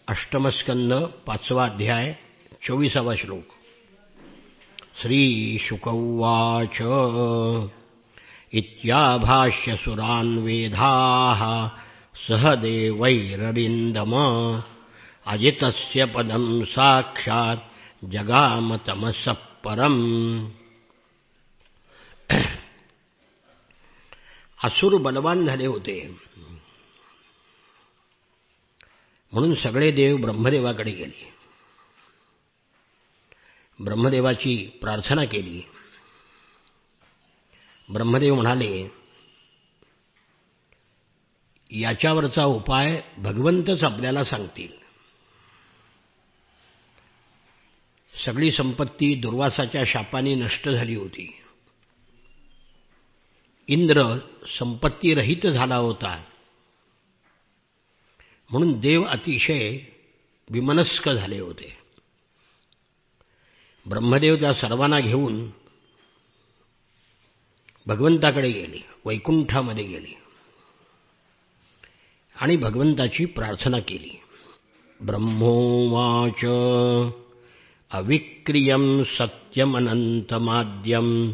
अष्टमस्कंद 5वा अध्याय 24वा श्लोक. श्रीशुक उवाच इत्याभाष्य सुरान् वेदाः सह देवैररिन्दम अजितस्य पदं साक्षात् जगाम तमसः परम्. असुर बलवान झाले होते म्हणून सगळे देव ब्रह्मदेवाकडे गेले. ब्रह्मदेवाची प्रार्थना केली. ब्रह्मदेव म्हणाले, याच्यावरचा उपाय भगवंतच आपल्याला सांगतील. सगळी संपत्ती दुर्वासाच्या शापाने नष्ट झाली होती. इंद्र संपत्तीरहित झाला होता म्हणून देव अतिशय विमनस्क झाले होते. ब्रह्मदेव त्या सर्वांना घेऊन भगवंताकडे गेले, वैकुंठामध्ये गेले आणि भगवंताची प्रार्थना केली. ब्रह्मोवाच अविक्रियं सत्यमनंतमाद्यं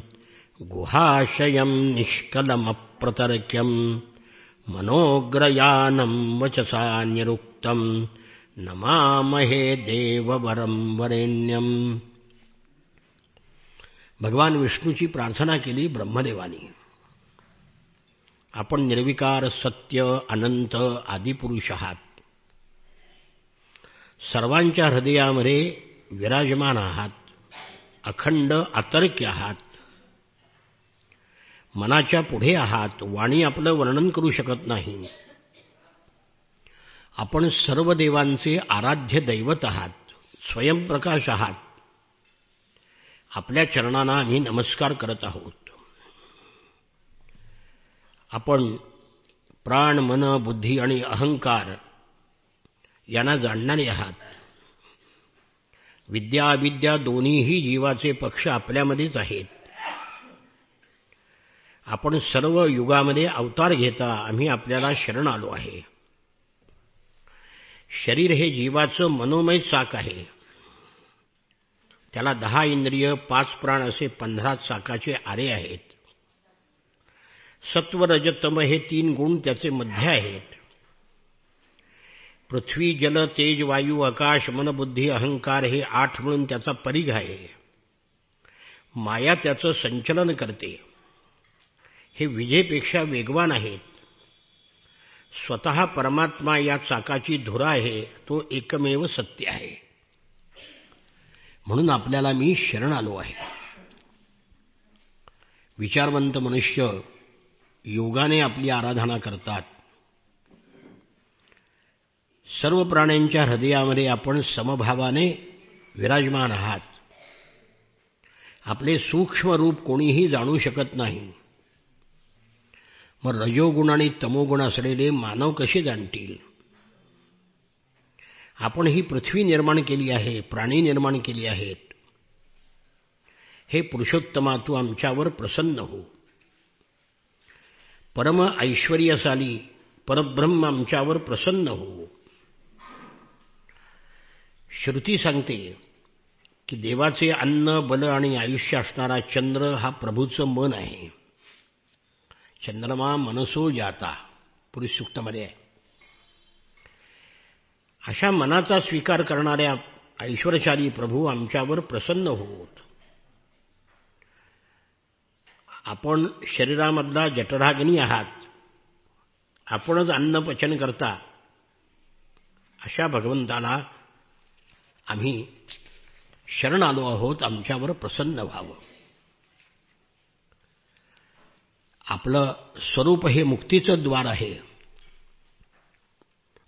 गुहाशयं निष्कलमप्रतर्क्यं मनोग्रयानं वचसा निरुक्तं नमामहे देववरं वरेण्यं. भगवान विष्णूची प्रार्थना केली ब्रह्मदेवानी. आपण निर्विकार सत्य अनंत आदिपुरुष आहात. सर्वांच्या हृदयामध्ये विराजमान आहात. अखंड अतर्क्य आहात. मनाच्या पुढे आहात. वाणी आपलं वर्णन करू शकत नाही. आपण सर्व देवांचे आराध्य दैवत आहात. स्वयंप्रकाश आहात. आपल्या चरणांना आम्ही नमस्कार करत आहोत. आपण प्राण, मन, बुद्धी आणि अहंकार यांना जाणणारे आहात. विद्या अविद्या दोन्हीही जीवाचे पक्ष आपल्यामध्येच आहेत. आपण सर्व युगामध्ये अवतार घेता आम्ही आपल्याला शरण आलो आहे. शरीर हे जीवाचं मनोमय चाक आहे. त्याला 10 इंद्रिय, 5 प्राण असे 15 चाकाचे आरे आहेत. सत्व, रज, तम हे 3 गुण त्याचे मध्य आहेत. पृथ्वी, जल, तेज, वायू, आकाश, मन, बुद्धी, अहंकार हे 8 मिळून त्याचा परिघ आहे. माया त्याचं संचलन करते. हे विजेपेक्षा वेगवान आहेत. स्वतः परमात्मा या चाकाची धुरा आहे. तो एकमेव सत्य आहे. म्हणून आपल्याला मी शरण आलो आहे. विचारवंत मनुष्य योगाने आपली आराधना करतात. सर्व प्राण्यांच्या हृदयामध्ये आपण समभावाने विराजमान आहात. आपले सूक्ष्म रूप कोणीही जाणू शकत नाही. मग रजोगुण आणि तमोगुण असलेले मानव कसे जाणतील? आपण ही पृथ्वी निर्माण केली आहे. प्राणी निर्माण केली आहेत. हे पुरुषोत्तमा, तू आमच्यावर प्रसन्न हो. परम ऐश्वर्यशाली परब्रह्म आमच्यावर प्रसन्न हो. श्रुती सांगते की देवाचे अन्न, बल आणि आयुष्य असणारा चंद्र हा प्रभूचं मन आहे. चंद्रमा मनसो जाता पुरुष सूक्तामध्ये आहे. अशा मनाचा स्वीकार करणाऱ्या ऐश्वर्यशाली प्रभू आमच्यावर प्रसन्न होत. आपण शरीरामधला जठराग्नी आहात. आपणच अन्न पचन करता. अशा भगवंताला आम्ही शरण आलो आहोत. आमच्यावर प्रसन्न व्हावं. आपलं स्वरूप हे मुक्तीचं द्वार आहे.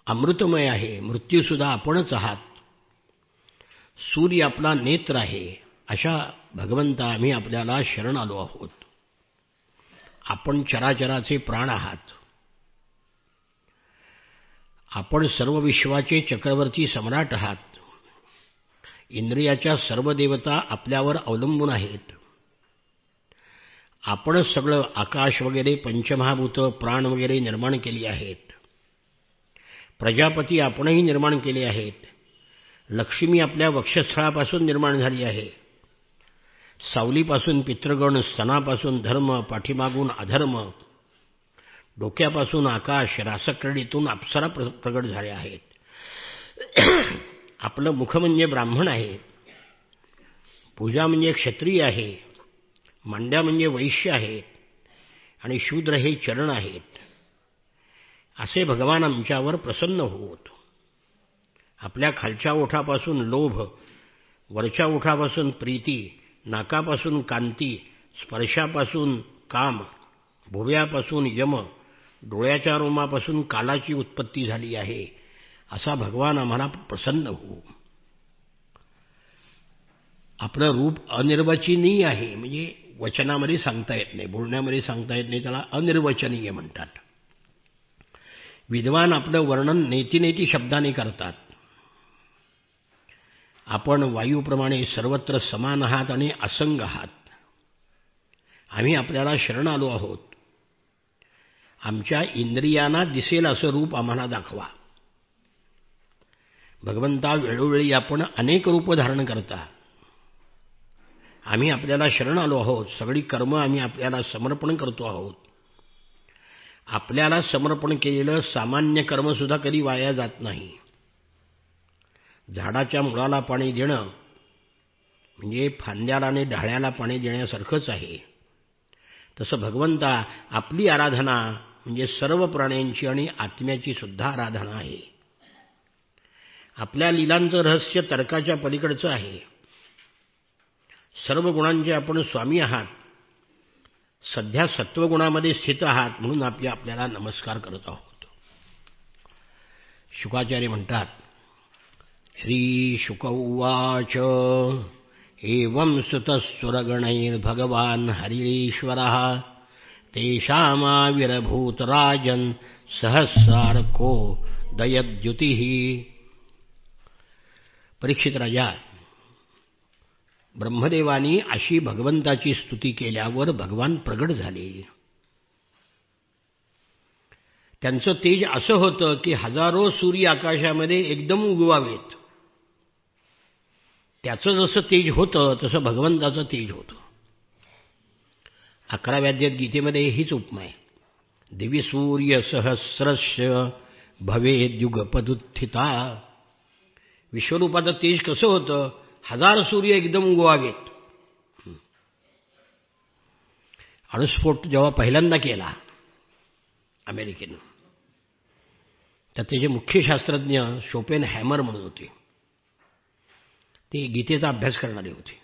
अमृतमय आहे. मृत्यूसुद्धा आपणच आहात. सूर्य आपला नेत्र आहे. अशा भगवंता आम्ही आपल्याला शरण आलो आहोत. आपण चराचराचे प्राण आहात. आपण सर्व विश्वाचे चक्रवर्ती सम्राट आहात. इंद्रियाच्या सर्व देवता आपल्यावर अवलंबून आहेत. आपणच सगळं आकाश वगैरे पंचमहाभूत, प्राण वगैरे निर्माण केली आहेत. प्रजापती आपणही निर्माण केले आहेत. लक्ष्मी आपल्या वक्षस्थळापासून निर्माण झाली आहे. सावलीपासून पितृगण, स्तनापासून धर्म, पाठीमागून अधर्म, डोक्यापासून आकाश, रासक्रीडेतून अप्सरा प्रगट झाल्या आहेत. आपलं मुख म्हणजे ब्राह्मण आहे, पूजा म्हणजे क्षत्रिय आहे, मांड्या म्हणजे वैश्य आहेत आणि शूद्र हे चरण आहेत. असे भगवान आमच्यावर प्रसन्न होत. आपल्या खालच्या ओठापासून लोभ, वरच्या ओठापासून प्रीती, नाकापासून कांती, स्पर्शापासून काम, भुवयापासून यम, डोळ्याच्या रोमापासून कालाची उत्पत्ती झाली आहे. असा भगवान आम्हाला प्रसन्न हो. आपलं रूप अनिर्वचनीय आहे, म्हणजे वचनामध्ये सांगता येत नाही, बोलण्यामध्ये सांगता येत नाही, त्याला अनिर्वचनीय म्हणतात. विद्वान आपलं वर्णन नेती शब्दाने करतात. आपण वायूप्रमाणे सर्वत्र समान आहात आणि असंग आहात. आम्ही आपल्याला शरण आलो आहोत. आमच्या इंद्रियांना दिसेल असं रूप आम्हाला दाखवा. भगवंता, वेळोवेळी आपण अनेक रूप धारण करता. आम्ही आपल्याला शरण आलो आहोत. सगळी कर्म आम्ही आपल्याला समर्पण करतो आहोत. आपल्याला समर्पण केलेलं सामान्य कर्मसुद्धा कधी वाया जात नाही. झाडाच्या मुळाला पाणी देणं म्हणजे फांद्याला आणि ढाळ्याला पाणी देण्यासारखंच आहे. तसं भगवंता आपली आराधना म्हणजे सर्व प्राण्यांची आणि आत्म्याची सुद्धा आराधना आहे. आपल्या लीलांचं रहस्य तर्काच्या पलीकडचं आहे. सर्व गुणांचे आपण स्वामी आहात. सध्या सत्वगुणामध्ये स्थित आहात म्हणून आपल्याला नमस्कार करत आहोत. शुकाचार्य म्हणतात, श्री शुक उवाच एवं सुतस्सुरगणैर्भगवान् हरिरीश्वरः तेषामाविर्भूत राजन् सहस्रार्को दयद्युतिः. परीक्षित राजा, ब्रह्मदेवानी अशी भगवंताची स्तुती केल्यावर भगवान प्रगट झाले. त्यांचं तेज असं होतं की हजारो सूर्य आकाशामध्ये एकदम उगवावेत. त्याचं जसं तेज होतं तसं भगवंताचं तेज होतं. 11व्या अध्यायात गीतेमध्ये हीच उपमा आहे. दिवि सूर्य सहस्रस्य भवेद्युगपदुत्थिता. विश्वरूपाचं तेज कसं होतं? हजार सूर्य एकदम उगवावेत. अणुस्फोट जेव्हा पहिल्यांदा केला अमेरिकेनं, तर त्याचे मुख्य शास्त्रज्ञ शोपेनहॅमर म्हणून होते. ते गीतेचा अभ्यास करणारे होते.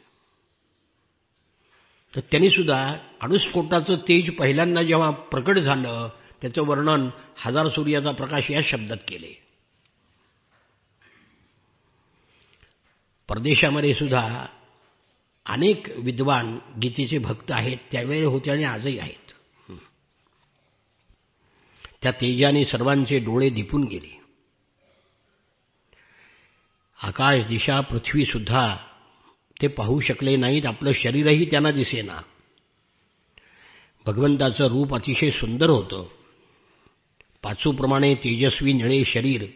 तर त्यांनी सुद्धा अणुस्फोटाचं तेज पहिल्यांदा जेव्हा प्रकट झालं त्याचं वर्णन हजार सूर्याचा प्रकाश या शब्दात केले. परदेशामध्ये सुद्धा अनेक विद्वान गीतेचे भक्त आहेत. त्यावेळी होते आणि आजही आहेत. त्या तेजाने सर्वांचे डोळे दिपून गेले. आकाश, दिशा, पृथ्वी सुद्धा ते पाहू शकले नाहीत. आपलं शरीरही त्यांना दिसेना. भगवंताचं रूप अतिशय सुंदर होतं. पाचूप्रमाणे तेजस्वी निळे शरीर,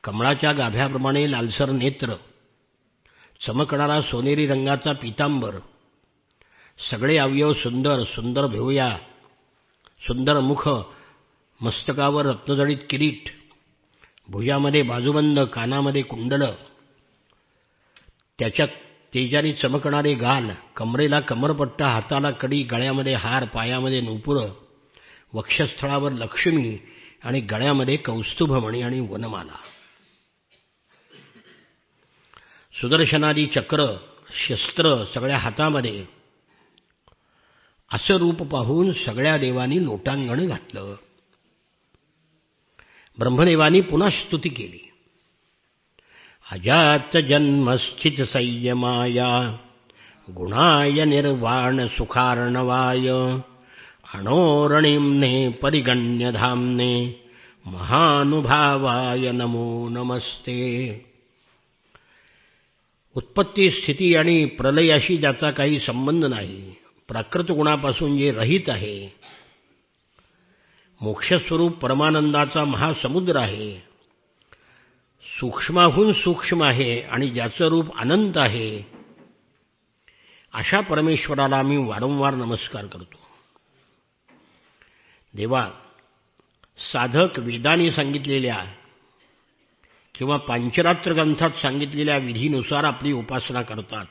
कमळाच्या गाभ्याप्रमाणे लालसर नेत्र, चमकणारा सोनेरी रंगाचा पीतांबर, सगळे अवयव सुंदर सुंदर भुवया, सुंदर मुख, मस्तकावर रत्नजडित किरीट, भुजामध्ये बाजूबंद, कानामध्ये कुंडल, त्याच्यात तेजाने चमकणारे गाल, कमरेला कमरपट्टा, हाताला कडी, गळ्यामध्ये हार, पायामध्ये नूपुर, वक्षस्थळावर लक्ष्मी आणि गळ्यामध्ये कौस्तुभमणी आणि वनमाला. सुदर्शनादी चक्र, शस्त्र सगळ्या हातामध्ये. असं रूप पाहून सगळ्या देवांनी लोटांगण घातलं. ब्रह्मदेवानी पुन्हा स्तुती केली. अजात जन्मस्थित संयमाया गुणाय निर्वाण सुखार्णवाय अणोरणिम्ने परिगण्य धाम्ने महानुभावाय नमो नमस्ते. उत्पत्ती, स्थिती आणि प्रलयाशी ज्याचा काही संबंध नाही, प्राकृत गुणापासून जे रहित आहे, मोक्षस्वरूप परमानंदाचा महासमुद्र आहे, सूक्ष्माहून सूक्ष्म आहे आणि ज्याचं रूप अनंत आहे, अशा परमेश्वराला मी वारंवार नमस्कार करतो. देवा, साधक वेदांनी सांगितलेल्या किंवा पांचरात्र ग्रंथात सांगितलेल्या विधीनुसार आपली उपासना करतात.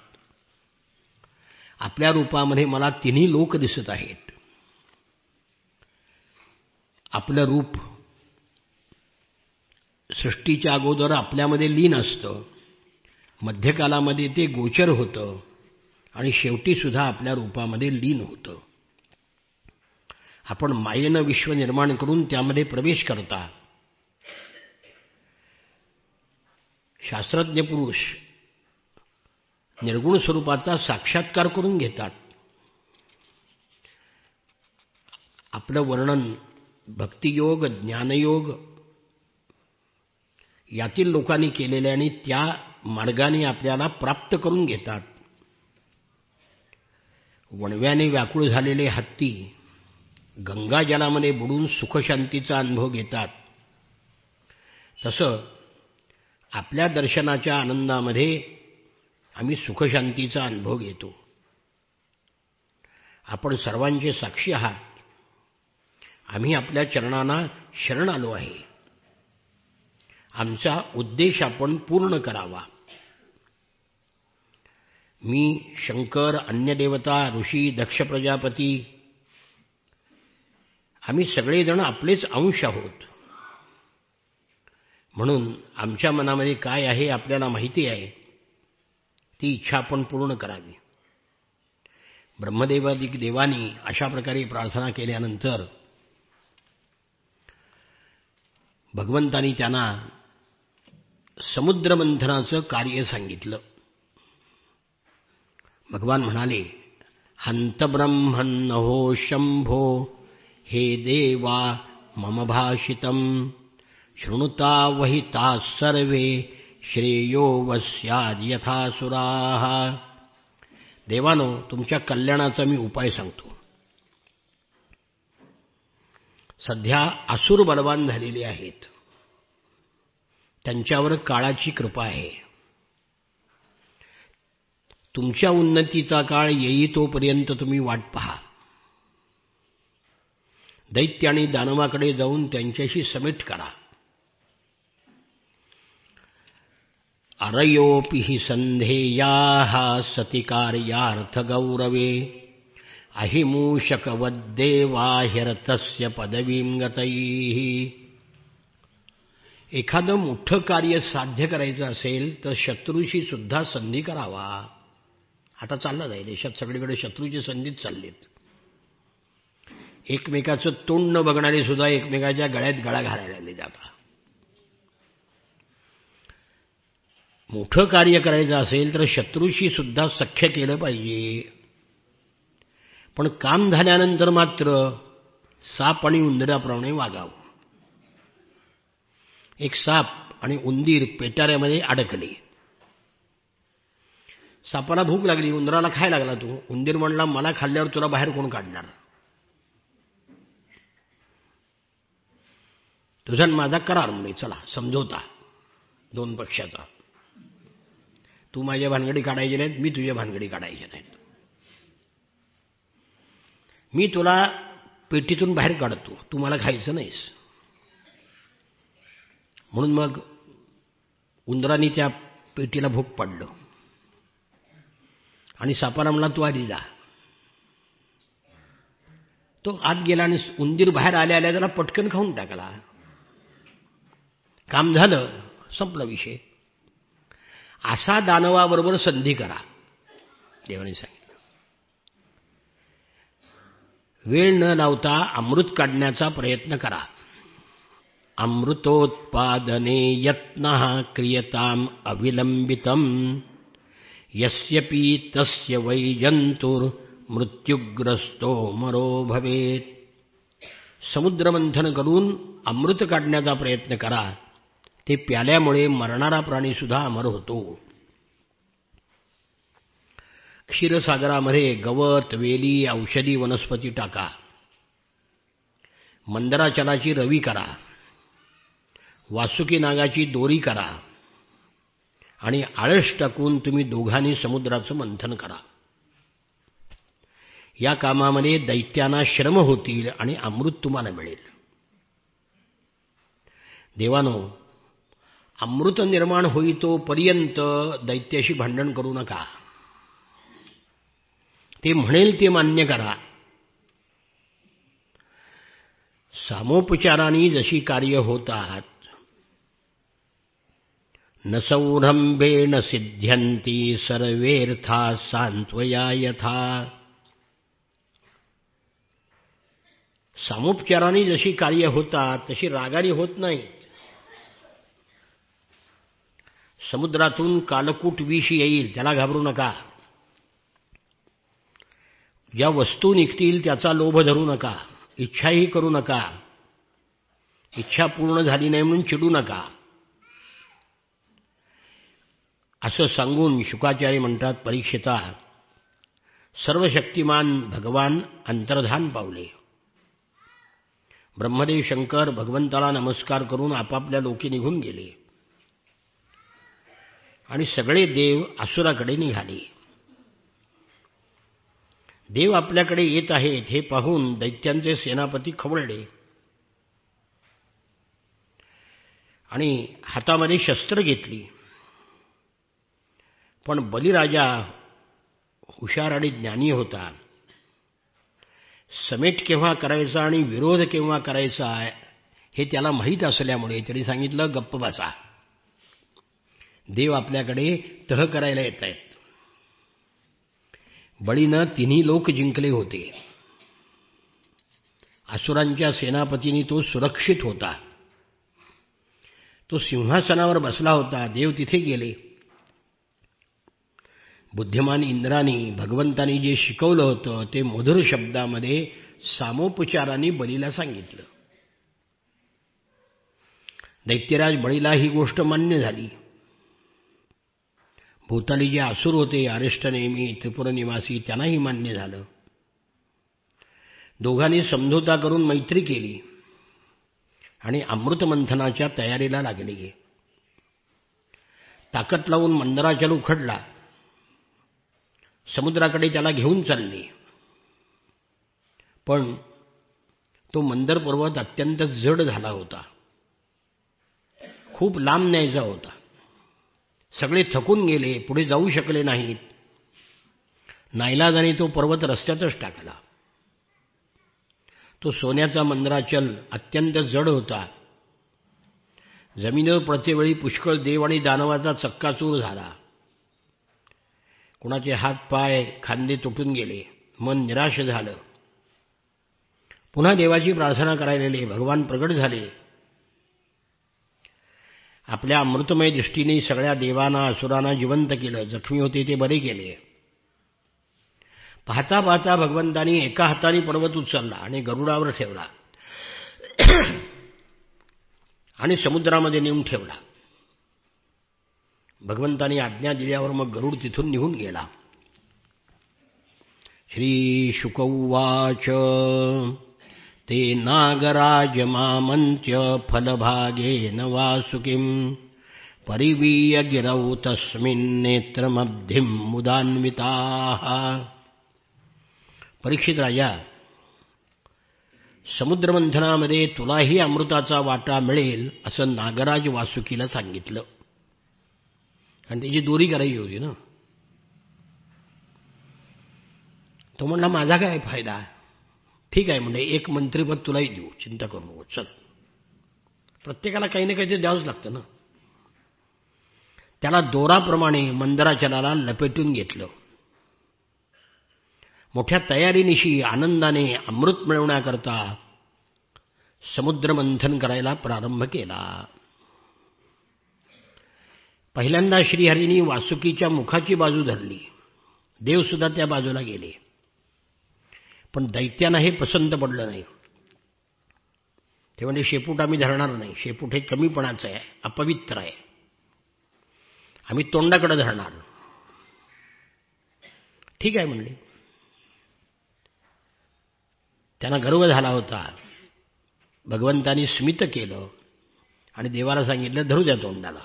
आपल्या रूपामध्ये मला तिन्ही लोक दिसत आहेत. आपलं रूप सृष्टीच्या अगोदर आपल्यामध्ये लीन असतं, मध्यकालामध्ये ते गोचर होतं आणि शेवटी सुद्धा आपल्या रूपामध्ये लीन होतं. आपण मायेनं विश्व निर्माण करून त्यामध्ये प्रवेश करता. शास्त्रज्ञ पुरुष निर्गुण स्वरूपाचा साक्षात्कार करून घेतात. आपलं वर्णन भक्तियोग, ज्ञानयोग यातील लोकांनी केलेले आणि त्या मार्गाने आपल्याला प्राप्त करून घेतात. वणव्याने व्याकुळ झालेले हत्ती गंगाजलामध्ये बुडून सुखशांतीचा अनुभव घेतात. तसं आपल्या दर्शनाच्या आनंदामध्ये आम्ही सुखशांतीचा अनुभव घेतो. आपण सर्वांचे साक्षी आहात. आम्ही आपल्या चरणांना शरण आलो आहे. आमचा उद्देश आपण पूर्ण करावा. मी, शंकर, अन्य देवता, ऋषी, दक्ष प्रजापती आम्ही सगळेजण आपलेच अंश आहोत. म्हणून आमच्या मनामध्ये काय आहे आपल्याला माहिती आहे. ती इच्छा आपण पूर्ण करावी. ब्रह्मदेवादिक देवानी अशा प्रकारे प्रार्थना केल्यानंतर भगवंतांनी त्यांना समुद्रमंथनाचं कार्य सांगितलं. भगवान म्हणाले, हंत ब्रह्मन्नहो शंभो हे देवा मम भाषितम शृणुता वहिता सर्वे श्रेयो वस्याद यथासुराः. देवानो, तुमच्या कल्याणाचा मी उपाय सांगतो. सध्या असुर बलवान झालेले आहेत. त्यांच्यावर काळाची कृपा आहे. तुमच्या उन्नतीचा काळ येई तोपर्यंत तुम्ही वाट पहा. दैत्य आणि दानवाकडे जाऊन त्यांच्याशी समेट करा. अरयोपि हि संधेयाः सति कार्यार्थ गौरवे अहिमूषकवद्देवा ह्यर्थस्य पदवीं गतैः. एखादं मोठं कार्य साध्य करायचं असेल तर शत्रूशी सुद्धा संधी करावा. आता चाललं जाईल. देशात सगळीकडे शत्रूची संधीच चाललीत. एकमेकाचं तोंड न बघणारे सुद्धा एकमेकाच्या गळ्यात गळा घालायला लागले जातात. मोठं कार्य करायचं असेल तर शत्रूशी सुद्धा सख्य केलं पाहिजे. पण काम झाल्यानंतर मात्र साप आणि उंदराप्रमाणे वागावं. एक साप आणि उंदीर पेटाऱ्यामध्ये अडकले. सापाला भूक लागली, उंदराला खायला लागला. तो उंदीर म्हणला, मला खाल्ल्यावर तुला बाहेर कोण काढणार? तुझा आणि माझा करार म्हणे, चला समझोता दोन पक्षाचा. तू माझ्या भानगडी काढायचे नाहीत, मी तुझ्या भानगडी काढायच्या नाहीत. मी तुला पेटीतून बाहेर काढतो, तू मला खायचं नाहीस. म्हणून मग उंदराने त्या पेटीला भूक पाडलं आणि सापाला म्हणला, तू आधी जा. तो आत गेला आणि उंदीर बाहेर आल्या आल्या त्याला पटकन खाऊन टाकला. काम झालं, संपला विषय. असा दानवाबरोबर संधी करा, देवाने सांगितलं. वेळ न लावता अमृत काढण्याचा प्रयत्न करा. अमृतोत्पादने यत्नः क्रियताम अविलंबितम यस्यपि तस्य वै जंतुर मृत्युग्रस्तो मरो भवेत. समुद्रमंथन करून अमृत काढण्याचा प्रयत्न करा. ते प्याल्यामुळे मरणारा प्राणीसुद्धा अमर होतो. क्षीरसागरामध्ये गवत, वेली, औषधी वनस्पती टाका. मंदराचलाची रवी करा, वासुकी नागाची दोरी करा आणि आळस टाकून तुम्ही दोघांनी समुद्राचं मंथन करा. या कामामध्ये दैत्यांना श्रम होतील आणि अमृत तुम्हाला मिळेल. देवानो, अमृत निर्माण होईतोपर्यंत दैत्याशी भांडण करू नका. ते म्हणेल ते मान्य करा. सामोपचाराने जशी कार्य होतात, न सौरंभेण सिद्ध्यन्ति सर्वेर्था सांत्वया यथा. सामोपचाराने जशी कार्य होतात तशी रागाने होत नाहीत. समुद्रातून कालकूट विष येईल, त्याला घाबरू नका. ज्या वस्तू निघतील त्याचा लोभ धरू नका. इच्छाही करू नका. इच्छा पूर्ण झाली नाही म्हणून चिडू नका. असं सांगून शुकाचार्य म्हणतात, परीक्षिता, सर्वशक्तिमान भगवान अंतर्धान पावले. ब्रह्मदेव शंकर भगवंताला नमस्कार करून आपापल्या लोकी निघून गेले आणि सगळे देव असुराकडे निघाले. देव आपल्याकडे येत आहेत हे पाहून दैत्यांचे सेनापती खवळले आणि हातामध्ये शस्त्र घेतली. पण बलिराजा हुशार आणि ज्ञानी होता. समेट केव्हा करायचा आणि विरोध केव्हा करायचा हे त्याला माहीत असल्यामुळे त्यांनी सांगितलं, गप्प बसा, देव आपल्याकडे तह करायला येत आहेत. बळीनं तिन्ही लोक जिंकले होते. असुरांच्या सेनापतींनी तो सुरक्षित होता. तो सिंहासनावर बसला होता. देव तिथे गेले. बुद्धिमान इंद्रानी भगवंतानी जे शिकवलं होतं ते मधुर शब्दामध्ये सामोपचाराने बलीला सांगितलं. दैत्यराज बळीला ही गोष्ट मान्य झाली. भोवताली जे असुर होते, अरिष्टनेमी, त्रिपुर निवासी, त्यांनाही मान्य झालं. दोघांनी समझोता करून मैत्री केली आणि अमृतमंथनाच्या तयारीला लागले. ताकद लावून मंदराचल उखडला. समुद्राकडे त्याला घेऊन चालले. पण तो मंदर पर्वत अत्यंत जड झाला होता. खूप लांब न्यायचा होता. सगळे थकून गेले, पुढे जाऊ शकले नाहीत. नाईलाजाने तो पर्वत रस्त्यातच टाकला. तो सोन्याचा मंदराचल अत्यंत जड होता. जमिनीवर पडतेवेळी पुष्कळ देव आणि दानवाचा चक्काचूर झाला. कुणाचे हात पाय खांदे तुटून गेले. मन निराश झालं. पुन्हा देवाची प्रार्थना करायला भगवान प्रगट झाले. आपल्या अमृतमय दृष्टीने सगळ्या देवांना असुरांना जिवंत केलं. जखमी होते ते बरे केले. पाहता पाहता भगवंतांनी एका हाताने पर्वत उचलला आणि गरुडावर ठेवला आणि समुद्रामध्ये नेऊन ठेवला. भगवंतांनी आज्ञा दिल्यावर मग गरुड तिथून निघून गेला. श्री शुक उवाच ते नागराज मामंत्य फलभागेन वासुकीं परिवीय गिरौ तस्मिन् नेत्रमब्धिं मुदान्विताः. परीक्षित राजा, समुद्रमंथनामध्ये तुलाही अमृताचा वाटा मिळेल असं नागराज वासुकीला सांगितलं. आणि त्याची दोरी करायची होती ना. तो म्हणला, माझा काय फायदा. ठीक आहे म्हणजे एक मंत्रीपद तुलाही देऊ, चिंता करू नको, चल. प्रत्येकाला काही ना काही ते द्यावंच लागतं ना. त्याला दोराप्रमाणे मंदराचलाला लपेटून घेतलं. मोठ्या तयारीनिशी आनंदाने अमृत मिळवण्याकरता समुद्रमंथन करायला प्रारंभ केला. पहिल्यांदा श्रीहरींनी वासुकीच्या मुखाची बाजू धरली. देवसुद्धा त्या बाजूला गेले. पण दैत्यांना हे पसंत पडलं नाही. ते म्हणजे शेपूट आम्ही धरणार नाही. शेपूट हे कमीपणाचं आहे, अपवित्र आहे. आम्ही तोंडाकडे धरणार. ठीक आहे म्हणले. त्यांना गर्व झाला होता. भगवंतानी स्मित केलं आणि देवाला सांगितलं धरू द्या तोंडाला.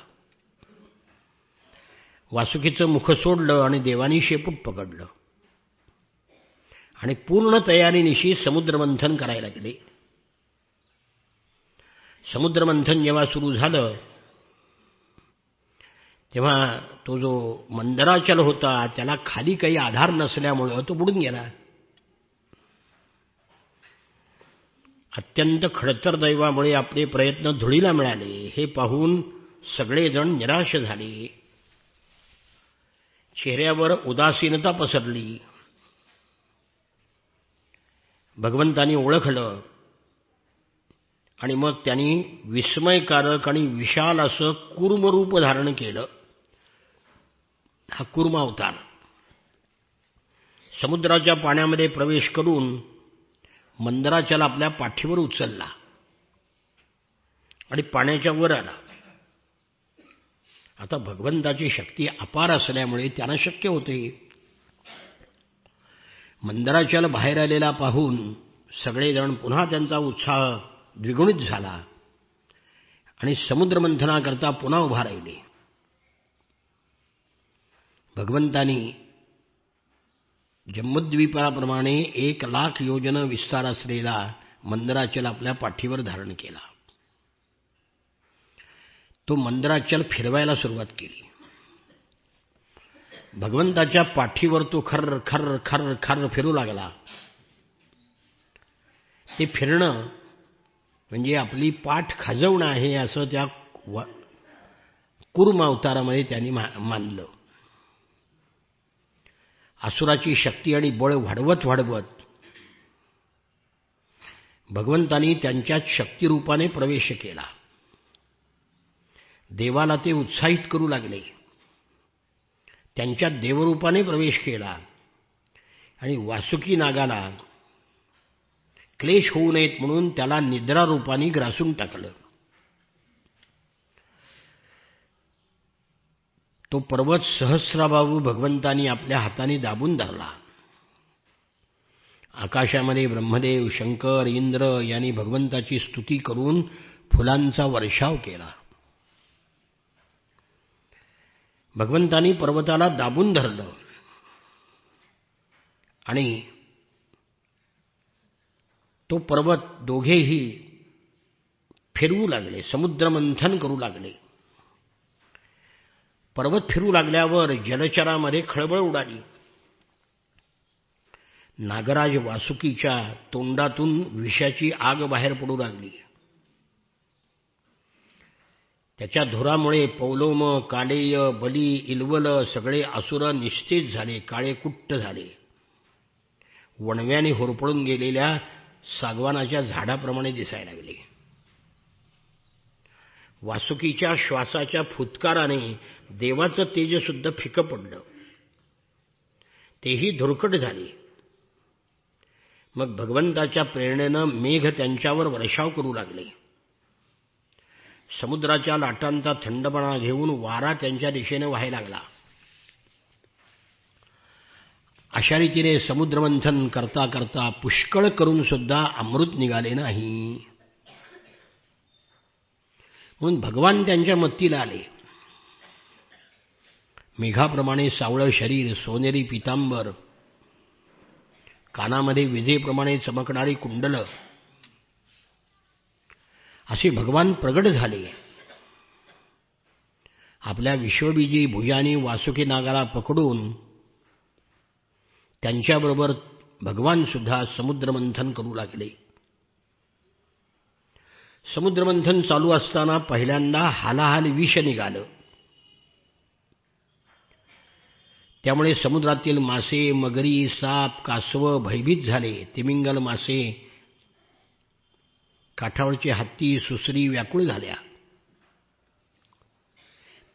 वासुकीचं मुख सोडलं आणि देवानी शेपूट पकडलं आणि पूर्ण तयारीनिशी समुद्रमंथन करायला गेले. समुद्रमंथन जेव्हा सुरू झालं तेव्हा तो जो मंदराचल होता त्याला खाली काही आधार नसल्यामुळं तो बुडून गेला. अत्यंत खडतर दैवामुळे आपले प्रयत्न धुळीला मिळाले हे पाहून सगळेजण निराश झाले. चेहऱ्यावर उदासीनता पसरली. भगवंतानी ओळखलं आणि मग त्यांनी विस्मयकारक आणि विशाल असं कूर्मरूप धारण केलं. हा कूर्म अवतार समुद्राच्या पाण्यामध्ये प्रवेश करून मंदराचल आपल्या पाठीवर उचलला आणि पाण्याच्या वर आला. आता भगवंताची शक्ती अपार असल्यामुळे त्यांना शक्य होते. मंदराचल बाहेर आलेला पाहून सगळेजण पुन्हा त्यांचा उत्साह द्विगुणित झाला आणि समुद्रमंथनाकरता पुन्हा उभा राहिले. भगवंतानी जम्बुद्वीपाप्रमाणे 1,00,000 योजन विस्तार असलेला मंदराचल आपल्या पाठीवर धारण केला. तो मंदराचल फिरवायला सुरुवात केली. भगवंताच्या पाठीवर तो खर्र खर्र खर्र खर्र फिरू लागला. ते फिरणं म्हणजे आपली पाठ खाजवणं आहे असं त्या कूर्म अवतारामध्ये त्यांनी मानलं. असुराची शक्ती आणि बळ वाढवत वाढवत भगवंतानी त्यांच्यात शक्तिरूपाने प्रवेश केला. देवाला ते उत्साहित करू लागले. त्यांच्यात देवरूपाने प्रवेश केला आणि वासुकी नागाला क्लेश होऊ नयेत म्हणून त्याला निद्रारूपाने ग्रासून टाकलं. तो पर्वत सहस्राबाहू भगवंतानी आपल्या हाताने दाबून धरला. आकाशामध्ये ब्रह्मदेव, शंकर, इंद्र यांनी भगवंताची स्तुती करून फुलांचा वर्षाव केला. भगवंतानी पर्वताला दाबून धरलं आणि तो पर्वत दोघेही फिरवू लागले, समुद्रमंथन करू लागले. पर्वत फिरू लागल्यावर जलचरामध्ये खळबळ उडाली. नागराज वासुकीच्या तोंडातून विषाची आग बाहेर पडू लागली. त्याच्या धुरामुळे पौलोम, कालेय, बली, इल्वल सगळे असुर निस्तेज झाले, काळे कुट्ट झाले. वणव्याने होरपळून गेलेल्या सागवानाच्या झाडाप्रमाणे दिसायला लागले. वासुकीच्या श्वासाच्या फुत्काराने देवाचं तेज सुद्धा फिकं पडलं. तेही धुरकट झाले. मग भगवंताच्या प्रेरणेनं मेघ त्यांच्यावर वर्षाव करू लागले. समुद्राच्या लाटांचा थंडपणा घेऊन वारा त्यांच्या दिशेने वाहायला लागला. अशा रीतीने समुद्रमंथन करता करता पुष्कळ करून सुद्धा अमृत निघाले नाही. म्हणून भगवान त्यांच्या मत्तीला आले. मेघाप्रमाणे सावळं शरीर, सोनेरी पितांबर, कानामध्ये विजेप्रमाणे चमकणारी कुंडलं असे भगवान प्रगट झाले. आपल्या विश्वबीजी भुजानी वासुकी नागाला पकडून त्यांच्याबरोबर भगवान सुद्धा समुद्रमंथन करू लागले. समुद्रमंथन चालू असताना पहिल्यांदा हालाहाल विष निघालं. त्यामुळे समुद्रातील मासे, मगरी, साप, कासव भयभीत झाले. तिमिंगल मासे, काठावरचे हत्ती, सुसरी व्याकुळ झाल्या.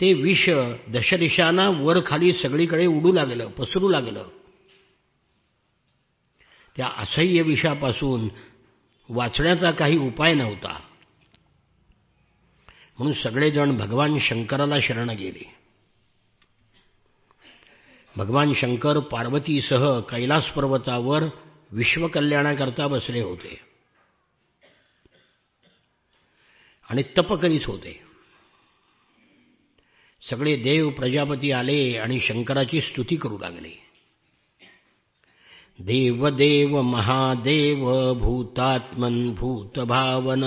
ते विष दशदिशांना वर खाली सगळीकडे उडू लागलं, पसरू लागलं. त्या असह्य विषापासून वाचण्याचा काही उपाय नव्हता. म्हणून सगळेजण भगवान शंकराला शरण गेले. भगवान शंकर पार्वतीसह कैलास पर्वतावर विश्वकल्याणाकरता बसले होते. आणि तप करीत होते. सगळे देव प्रजापती आले आणि शंकराची स्तुती करू लागले. देव देव महादेव भूतात्मन भूतभावन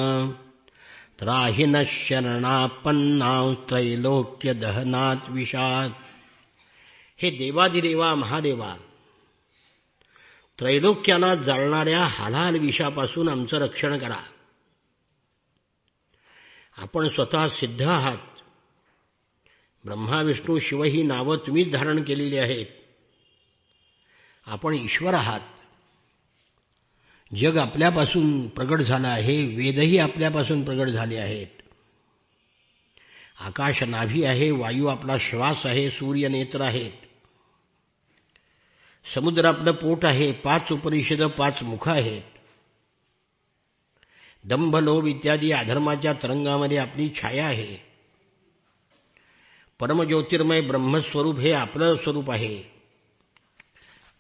त्राहिन शरणापन्ना त्रैलोक्य दहनात विषात. हे देवादिदेवा महादेवा, त्रैलोक्याला जाळणाऱ्या हालाल विषापासून आमचं रक्षण करा. आपण स्वतः सिद्ध आहात. ब्रह्मा विष्णू शिव ही नावं तुम्हीच धारण केलेली आहेत. आपण ईश्वर आहात. जग आपल्यापासून प्रगट झालं आहे. वेदही आपल्यापासून प्रगट झाले आहेत. आकाश नाभी आहे, वायू आपला श्वास आहे, सूर्य नेत्र आहेत, समुद्र आपलं पोट आहे, 5 उपनिषद 5 मुख आहेत. दंभ लोभ इत्यादी अधर्माच्या तरंगामध्ये आपली छाया आहे. परमज्योतिर्मय ब्रह्मस्वरूप हे आपलं स्वरूप आहे.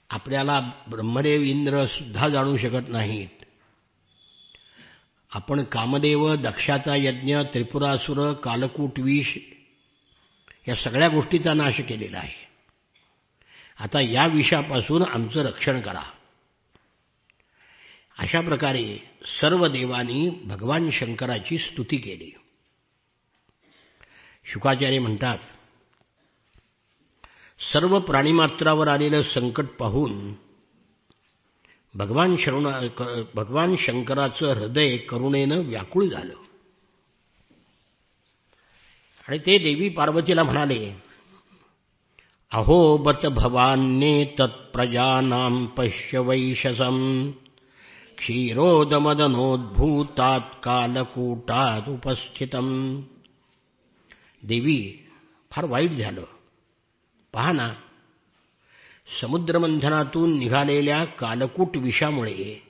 आपल्याला ब्रह्मदेव इंद्र सुद्धा जाणू शकत नाहीत. आपण कामदेव, दक्षाचा यज्ञ, त्रिपुरासुर, कालकूट विष या सगळ्या गोष्टीचा नाश केलेला आहे. आता या विषापासून आमचं रक्षण करा. अशा प्रकारे सर्व देवांनी भगवान शंकराची स्तुती केली. शुकाचार्य म्हणतात, सर्व प्राणिमात्रावर आलेलं संकट पाहून भगवान शंकराचं हृदय करुणेनं व्याकुळ झालं आणि ते देवी पार्वतीला म्हणाले, अहो बत भवान्ये तत्प्रजानां पश्य वैशसं क्षीरोदमदनोद्भूतात् कालकूटात् उपस्थितम्. देवी, फार वाईट झालं. पहा ना, समुद्रमंथनातून निघालेल्या कालकूट विषामुळे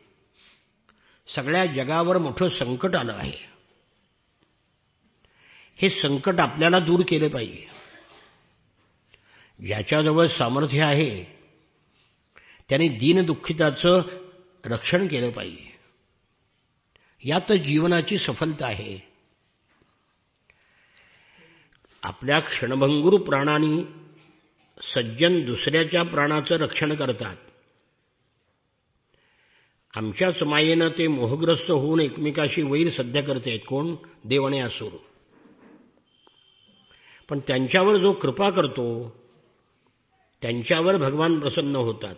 सगळ्या जगावर मोठं संकट आलं आहे. हे संकट आपल्याला दूर केले पाहिजे. ज्याच्याजवळ सामर्थ्य आहे त्याने दीनदुःखिताचं रक्षण केलं पाहिजे. यातच जीवनाची सफलता आहे. आपल्या क्षणभंगूर प्राणांनी सज्जन दुसऱ्याच्या प्राणाचं रक्षण करतात. आमच्याच मायेनं ते मोहग्रस्त होऊन एकमेकाशी वैर सध्या करतायत. कोण? देव आणि असुर. पण त्यांच्यावर जो कृपा करतो त्यांच्यावर भगवान प्रसन्न होतात.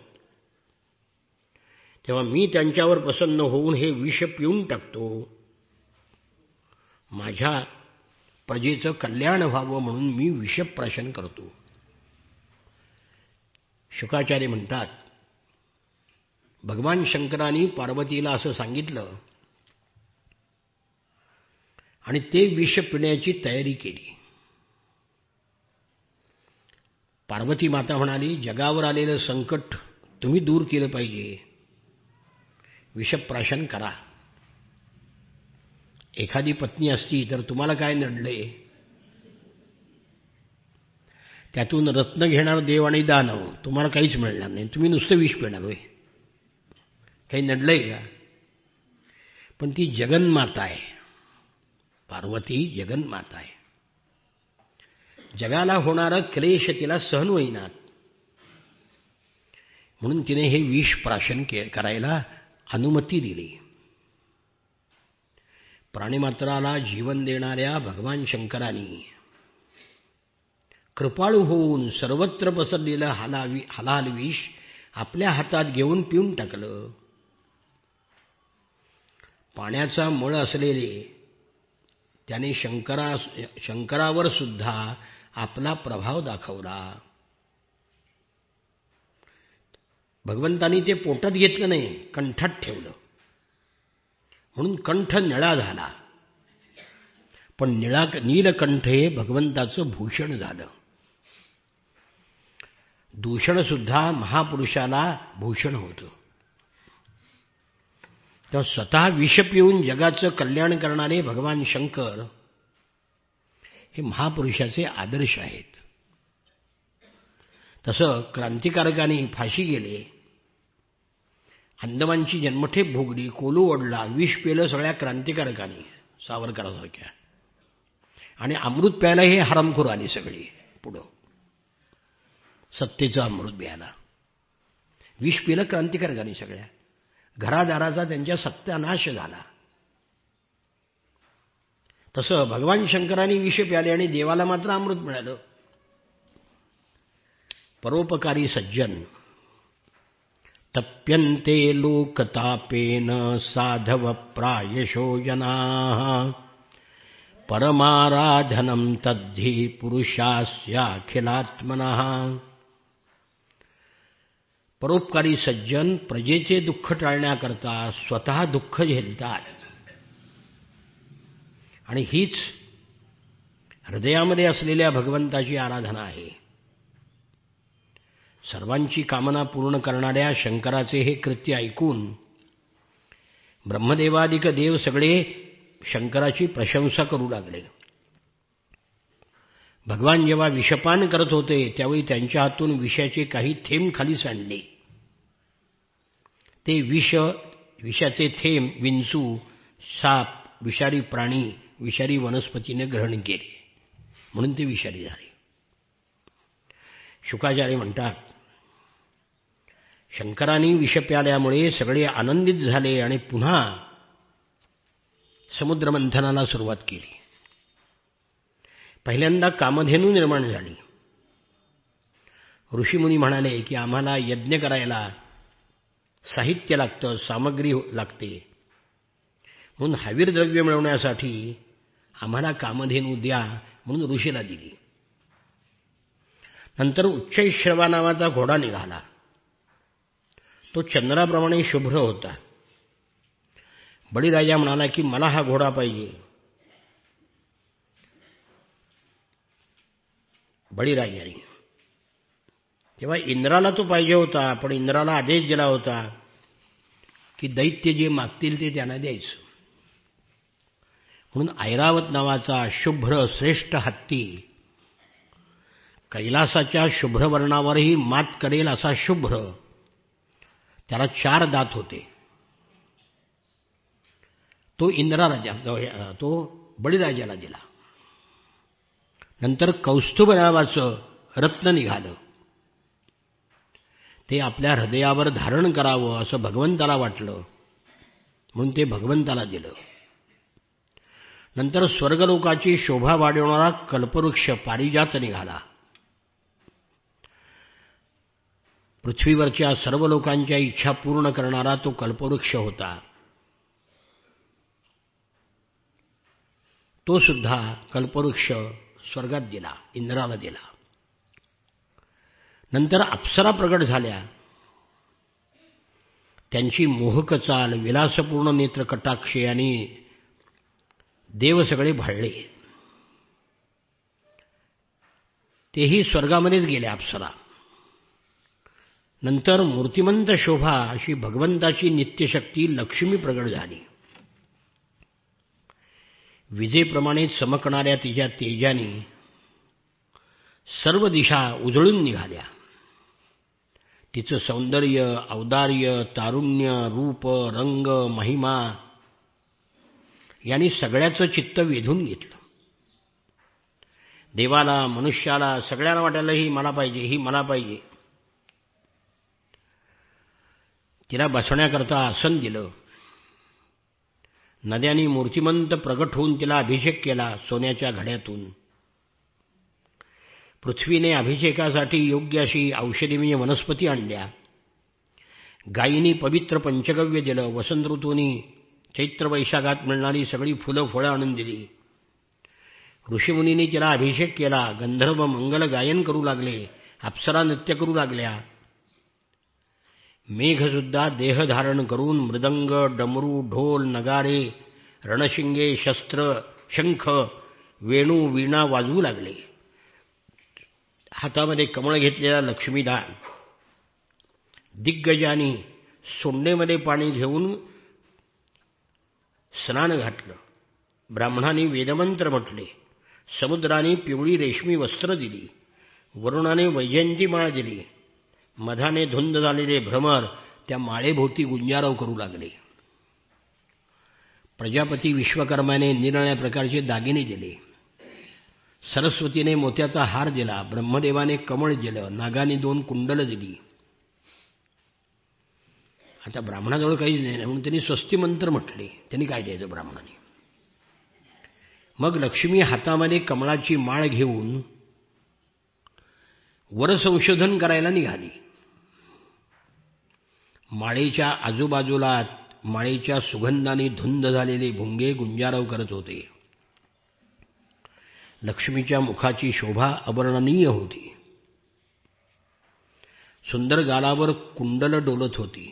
तेव्हा मी त्यांच्यावर प्रसन्न होऊन हे विष पिऊन टाकतो. माझ्या प्रजेचं कल्याण व्हावं म्हणून मी विषप्राशन करतो. शुकाचार्य म्हणतात, भगवान शंकरांनी पार्वतीला असं सांगितलं आणि ते विष पिण्याची तयारी केली. पार्वती माता म्हणाली, जगावर आलेलं संकट तुम्ही दूर केलं पाहिजे. विषप्राशन करा. एखादी पत्नी असती तर तुम्हाला काय नडले? त्यातून रत्न घेणार देव आणि दानव, तुम्हाला काहीच मिळणार नाही. तुम्ही नुसतं विष पिणार होय. काही नडलंय का? पण ती जगन्माता आहे. पार्वती जगन्माता आहे. जगाला होणारा क्लेश तिला सहन होईनात म्हणून तिने हे विष प्राशन करायला अनुमती दिली. प्राणिमात्राला जीवन देणाऱ्या भगवान शंकरांनी कृपाळू होऊन सर्वत्र पसरलेलं हलाल विष आपल्या हातात घेऊन पिऊन टाकलं. पाण्याचा मळ असलेले त्याने शंकरावर सुद्धा आपला प्रभाव दाखवला. भगवंतानी ते पोटात घेतलं नाही, कंठात ठेवलं. म्हणून कंठ निळा झाला. पण नीलकंठ हे भगवंताचं भूषण झालं. दूषण सुद्धा महापुरुषाला भूषण होतं. तेव्हा स्वतः विष पिऊन जगाचं कल्याण करणारे भगवान शंकर हे महापुरुषाचे आदर्श आहेत. तसं क्रांतिकारकांनी फाशी गेले, अंदमानची जन्मठेप भोगली, कोलू ओढला, विष पेलं सगळ्या क्रांतिकारकांनी सावरकरांसारख्या. आणि अमृत प्यायला हे हरामखोर आली सगळी पुढं. सत्तेचं अमृत प्यायला विष पिलं क्रांतिकारकांनी सगळ्या. घरादाराचा त्यांच्या सत्यानाश झाला. तसं भगवान शंकरांनी विष प्याले आणि देवाला मात्र अमृत मिळालं. परोपकारी सज्जन तप्यन्ते लोकतापेन साधव प्रायशो जनाः परमाराधनं तद्धि पुरुषास्याखिलात्मनः. परोपकारी सज्जन प्रजेचे दुःख टाळण्याकरता स्वतः दुःख झेलतात. आणि हीच हृदयामध्ये असलेल्या भगवंताची आराधना आहे. सर्वांची कामना पूर्ण करणाऱ्या शंकराचे हे कृत्य ऐकून ब्रह्मदेवादिक देव सगळे शंकराची प्रशंसा करू लागले. भगवान जेव्हा विषपान करत होते त्यावेळी त्यांच्या हातून विषाचे काही थेंब खाली सांडले. ते विषाचे थेंब विंचू, साप, विषारी प्राणी, विषारी वनस्पतीने ग्रहण केले म्हणून ते विषारी झाले. शुकाचार्य म्हणतात, शंकरांनी विष प्याल्यामुळे सगळे आनंदित झाले आणि पुन्हा समुद्रमंथनाला सुरुवात केली. पहिल्यांदा कामधेनू निर्माण झाली. ऋषीमुनी म्हणाले की आम्हाला यज्ञ करायला साहित्य लागतं, सामग्री लागते, म्हणून हवीर द्रव्य मिळवण्यासाठी आम्हाला कामधेनू द्या म्हणून ऋषीला दिली. नंतर उच्चैश्रवा नावाचा घोडा निघाला. तो चंद्राप्रमाणे शुभ्र होता. बळीराजा म्हणाला की मला हा घोडा पाहिजे. बळीराजाने तेव्हा इंद्राला तो पाहिजे होता, पण इंद्राला आदेश दिला होता की दैत्य जे मागतील ते त्यांना द्यायचं. म्हणून ऐरावत नावाचा शुभ्र श्रेष्ठ हत्ती कैलासाच्या शुभ्रवर्णावरही मात करेल असा शुभ्र, त्याला 4 दात होते, तो बळीराजाला दिला. नंतर कौस्तुभ नावाचं रत्न निघालं. ते आपल्या हृदयावर धारण करावं असं भगवंताला वाटलं म्हणून ते भगवंताला दिलं. नंतर स्वर्गलोकाची शोभा वाढवणारा कल्पवृक्ष पारिजात निघाला. पृथ्वीवरच्या सर्व लोकांच्या इच्छा पूर्ण करणारा तो कल्पवृक्ष होता. तो सुद्धा कल्पवृक्ष स्वर्गात दिला, इंद्राला दिला. नंतर अप्सरा प्रगट झाल्या. त्यांची मोहक चाल, विलासपूर्ण नेत्र कटाक्षे आणि देव सगळे भाळले. तेही स्वर्गामध्येच गेले अप्सरा. नंतर मूर्तिमंत शोभा अशी भगवंताची नित्यशक्ती लक्ष्मी प्रगट झाली. विजेप्रमाणे चमकणाऱ्या तिच्या तेजाने सर्व दिशा उजळून निघाल्या. तिचं सौंदर्य, औदार्य, तारुण्य, रूप, रंग, महिमा यांनी सगळ्याचं चित्त वेधून घेतलं. देवाला, मनुष्याला, सगळ्यांना वाटायला ही मला पाहिजे, ही मला पाहिजे. तिला बसण्याकरता आसन दिलं. नद्यांनी मूर्तिमंत प्रगट होऊन तिला अभिषेक केला सोन्याच्या घड्यातून. पृथ्वीने अभिषेकासाठी योग्य अशी औषधीमय वनस्पती आणल्या. गायीनी पवित्र पंचगव्य दिलं. वसंत ऋतूनी चैत्र वैशाखात मिळणारी सगळी फुलं फळं आणून दिली. ऋषीमुनींनी तिला अभिषेक केला. गंधर्व मंगल गायन करू लागले. अप्सरा नृत्य करू लागल्या. मेघसुद्धा देह धारण करून मृदंग, डमरू, ढोल, नगारे, रणशिंगे, शस्त्र, शंख, वेणू, वीणा वाजवू लागले. हातामध्ये कमळ घेतलेला लक्ष्मीदान. दिग्गजांनी सोंडेमध्ये पाणी घेऊन स्नान घातलं. ब्राह्मणांनी वेदमंत्र म्हटले. समुद्राने पिवळी रेशमी वस्त्र दिली. वरुणाने वैजयंती माळ दिली. मधाने धुंद झालेले भ्रमर त्या माळेभोवती गुंजारव करू लागले. प्रजापती विश्वकर्माने निरनिराळ्या प्रकारचे दागिने दिले. सरस्वतीने मोत्याचा हार दिला, ब्रह्मदेवाने कमळ दिलं, नागाने 2 कुंडलं दिली. आता ब्राह्मणाजवळ काहीच नाही म्हणून त्यांनी स्वस्ती मंत्र म्हटले. त्यांनी काय द्यायचं ब्राह्मणाने? मग लक्ष्मी हातामध्ये कमळाची माळ घेऊन वर संशोधन करायला निघाली. माळेच्या आजूबाजूला माळेच्या सुगंधाने धुंद झालेले भुंगे गुंजारव करत होते. लक्ष्मीच्या मुखाची शोभा अवर्णनीय होती. सुंदर गालावर कुंडल डोलत होती.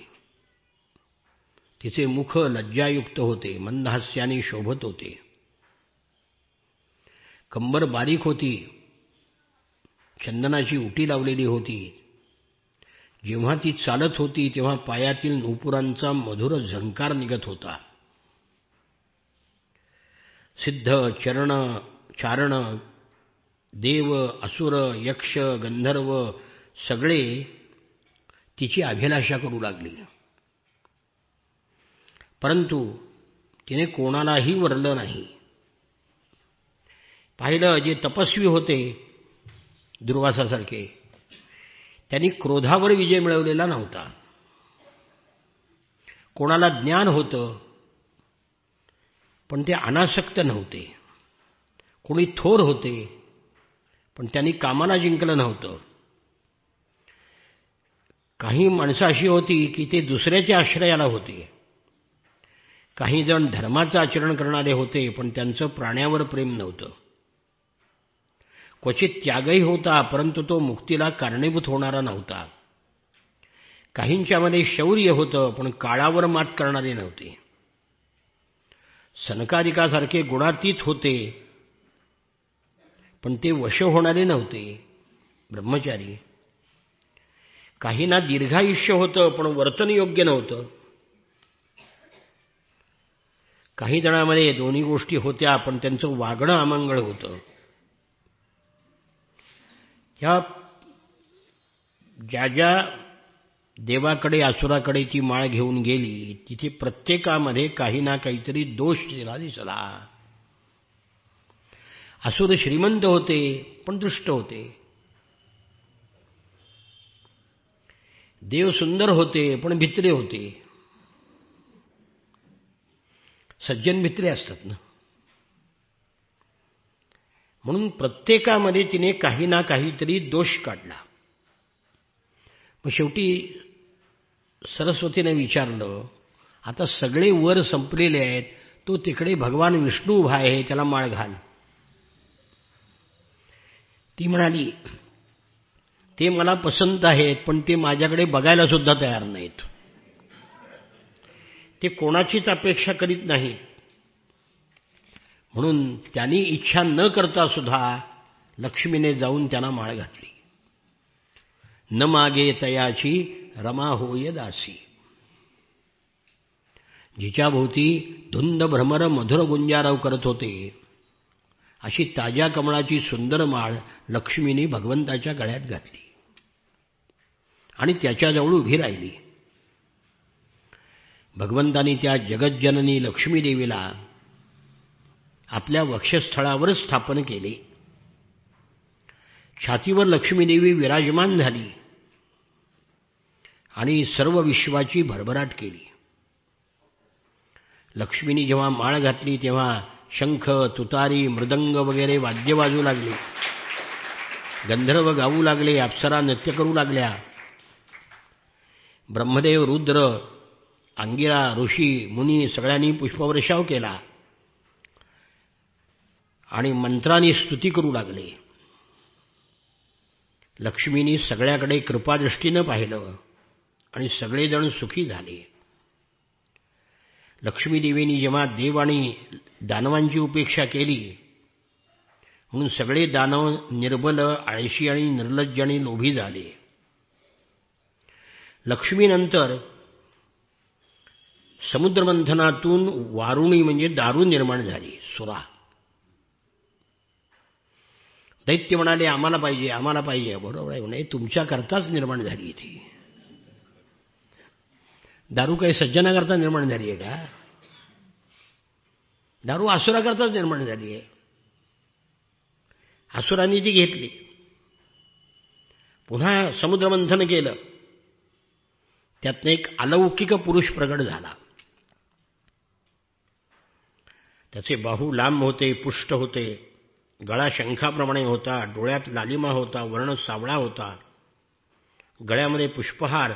तिचे मुख लज्जायुक्त होते, मंदहास्याने शोभत होते. कंबर बारीक होती, चंदनाची उटी लावलेली होती. जेव्हा ती चालत होती तेव्हा पायातील नूपुरांचा मधुर झंकार निघत होता. सिद्ध चरण चारण देव असुर यक्ष गंधर्व सगळे तिची अभिलाषा करू लागली. परंतु तिने कोणालाही वरलं नाही. पाहिलं जे तपस्वी होते दुर्वासासारखे, त्यांनी क्रोधावर विजय मिळवलेला नव्हता. कोणाला ज्ञान होतं पण ते अनासक्त नव्हते. कोणी थोर होते पण त्यांनी कामाला जिंकलं नव्हतं. काही माणसं अशी होती की ते दुसऱ्याच्या आश्रयाला होते. काही जण धर्माचं आचरण करणारे होते पण त्यांचं प्राण्यावर प्रेम नव्हतं. क्वचित त्यागही होता परंतु तो मुक्तीला कारणीभूत होणारा नव्हता. काहींच्यामध्ये शौर्य होतं पण काळावर मात करणारे नव्हते. सनकादिकासारखे गुणातीत होते पण ते वश होणारे नव्हते, ब्रह्मचारी. काहींना दीर्घायुष्य होतं पण वर्तन योग्य नव्हतं. काही जणांमध्ये दोन्ही गोष्टी होत्या पण त्यांचं वागणं अमंगळ होतं. ह्या ज्या ज्या देवाकडे असुराकडे ती माळ घेऊन गेली तिथे प्रत्येकामध्ये काही ना काहीतरी दोष तिला दिसला. असुर श्रीमंत होते पण दुष्ट होते. देव सुंदर होते पण भित्रे होते. सज्जन भित्रे असतात ना. म्हणून प्रत्येकामध्ये तिने काही ना काहीतरी दोष काढला. मग शेवटी सरस्वतीने विचारलं, आता सगळे वर संपलेले आहेत, तो तिकडे भगवान विष्णू उभा आहे, त्याला माळ घाल. ती म्हणाली, ते मला पसंत आहेत पण ते माझ्याकडे बघायला सुद्धा तयार नाहीत. ते कोणाचीच अपेक्षा करीत नाहीत. म्हणून त्यांनी इच्छा न करता सुद्धा लक्ष्मीने जाऊन त्यांना माळ घातली. न मागे तयाची रमा होय दासी. जिच्या भोवती धुंद भ्रमर मधुर गुंजारव करत होते अशी ताज्या कमळाची सुंदर माळ लक्ष्मीने भगवंताच्या गळ्यात घातली आणि त्याच्याजवळ उभी राहिली. भगवंतानी त्या जगज्जननी लक्ष्मी देवीला आपल्या वक्षस्थळावर स्थापन केले. छातीवर लक्ष्मीदेवी विराजमान झाली आणि सर्व विश्वाची भरभराट केली. लक्ष्मीने जेव्हा माळ घातली तेव्हा शंख तुतारी मृदंग वगैरे वाद्य वाजू लागले. गंधर्व गाऊ लागले, अप्सरा नृत्य करू लागल्या. ब्रह्मदेव रुद्र अंगिरा ऋषी मुनी सगळ्यांनी पुष्पवर्षाव केला आणि मंत्रांनी स्तुती करू लागले. लक्ष्मीने सगळ्याकडे कृपादृष्टीनं पाहिलं आणि सगळेजण सुखी झाले. लक्ष्मी देवीने जेव्हा देव आणि दानवांची उपेक्षा केली म्हणून सगळे दानव निर्बल आळशी आणि निर्लज्ज आणि लोभी झाले. लक्ष्मीनंतर समुद्रमंथनातून वारुणी म्हणजे दारू निर्माण झाली, सुरा. दैत्य म्हणाले, आम्हाला पाहिजे आम्हाला पाहिजे. बरोबर आहे म्हणे, तुमच्याकरताच निर्माण झाली ती दारू. काही सज्जनाकरता निर्माण झाली आहे का? दारू असुराकरताच निर्माण झाली आहे. असुरांनी ती घेतली. पुन्हा समुद्रमंथन केलं. त्यातनं एक अलौकिक पुरुष प्रगट झाला. त्याचे बाहू लांब होते, पुष्ट होते, गळा शंखाप्रमाणे होता, डोळ्यात लालिमा होता, वर्ण सावळा होता, गळ्यामध्ये पुष्पहार,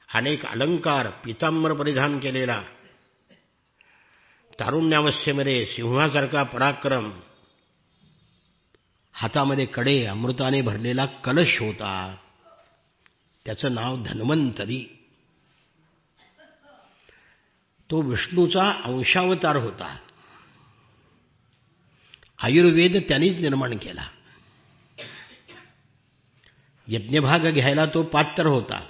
अनेक अलंकार, पितांबर परिधान केलेला, तारुण्यावस्थेमध्ये सिंहासारखा पराक्रम, हातामध्ये कडे, अमृताने भरलेला कलश होता. त्याचं नाव धन्वंतरी. तो विष्णूचा अंशावतार होता. आयुर्वेद त्यांनीच निर्माण केला. यज्ञभाग घ्यायला तो पात्र होता.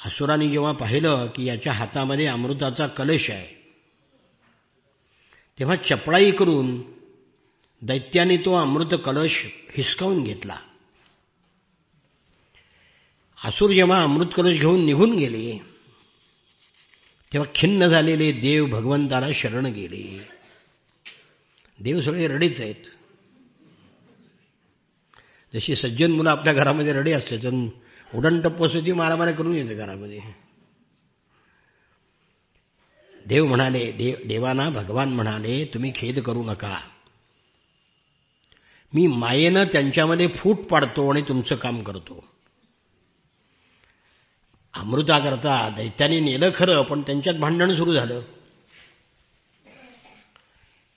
असुरांनी जेव्हा पाहिलं की याच्या हातामध्ये अमृताचा कलश आहे, तेव्हा चपळाई करून दैत्याने तो अमृत कलश हिसकावून घेतला. असुर जेव्हा अमृत कलश घेऊन निघून गेले, तेव्हा खिन्न झालेले देव भगवंताला शरण गेले. देव सगळे रडेच आहेत. जशी सज्जन मुलं आपल्या घरामध्ये रडे असते, तर उडणटप्पसुद्धी मारामारी करून येते घरामध्ये. देव म्हणाले, देवांना भगवान म्हणाले, तुम्ही खेद करू नका. मी मायेनं त्यांच्यामध्ये फूट पाडतो आणि तुमचं काम करतो. अमृताकरता दैत्याने नेलं खरं, पण त्यांच्यात भांडण सुरू झालं.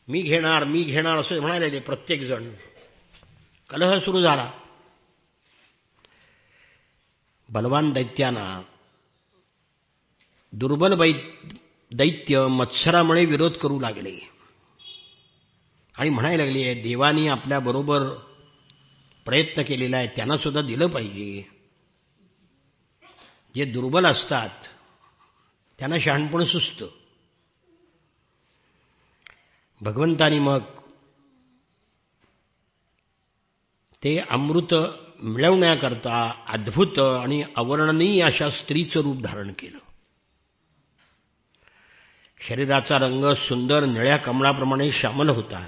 मी घेणार, मी घेणार असं म्हणाले प्रत्येक जण. कलह सुरू झाला. बलवान दैत्यांना दुर्बल दैत्य मत्सरामुळे विरोध करू लागले आणि म्हणायला लागले, देवानी आपल्याबरोबर प्रयत्न केलेला आहे, त्यांना सुद्धा दिलं पाहिजे. जे दुर्बल असतात त्यांना शहाणपण सुचतं. भगवंतानी मग ते अमृत मिळवण्याकरता अद्भुत आणि अवर्णनीय अशा स्त्रीचं रूप धारण केलं. शरीराचा रंग सुंदर निळ्या कमळाप्रमाणे श्यामल होता.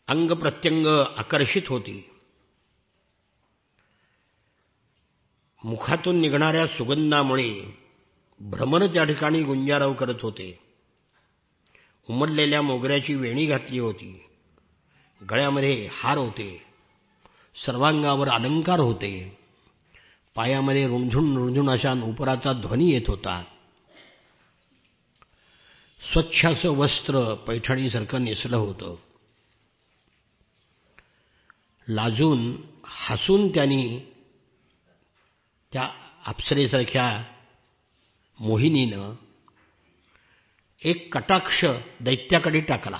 अंग प्रत्यंग आकर्षित होती. मुखातून निघणाऱ्या सुगंधामुळे भ्रमर त्या ठिकाणी गुंजारव करत होते. उमललेल्या मोगऱ्याची वेणी घातली होती. गळ्यामध्ये हार होते. सर्वांगावर अलंकार होते. पायामध्ये रुणझुण रुणझुण अशा नूपुराचा ध्वनी येत होता. स्वच्छ असं वस्त्र पैठणीसारखं नेसलं होतं. लाजून हसून त्यांनी त्या अप्सरेसारख्या मोहिनीनं एक कटाक्ष दैत्याकडे टाकला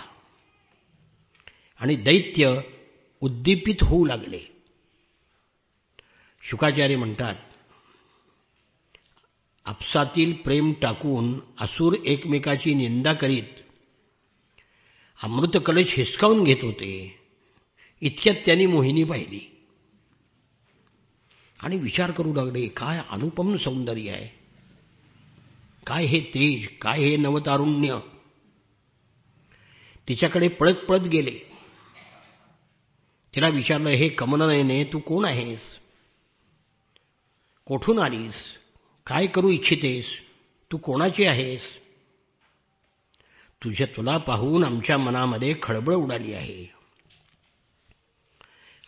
आणि दैत्य उद्दीपित होऊ लागले. शुकाचार्य म्हणतात, आपसातील प्रेम टाकून असुर एकमेकाची निंदा करीत अमृत कलश हिसकावून घेत होते. इतक्यात त्यांनी मोहिनी पाहिली आणि विचार करू लागले, काय अनुपम सौंदर्य आहे, काय हे तेज, काय हे नवतारुण्य. तिच्याकडे पळत पळत गेले. तिला विचारलं, हे कमलनयने, तू कोण आहेस, कोठून आलीस, काय करू इच्छितेस, तू कोणाची आहेस. तुला पाहून आमच्या मनामध्ये खळबळ उडाली आहे.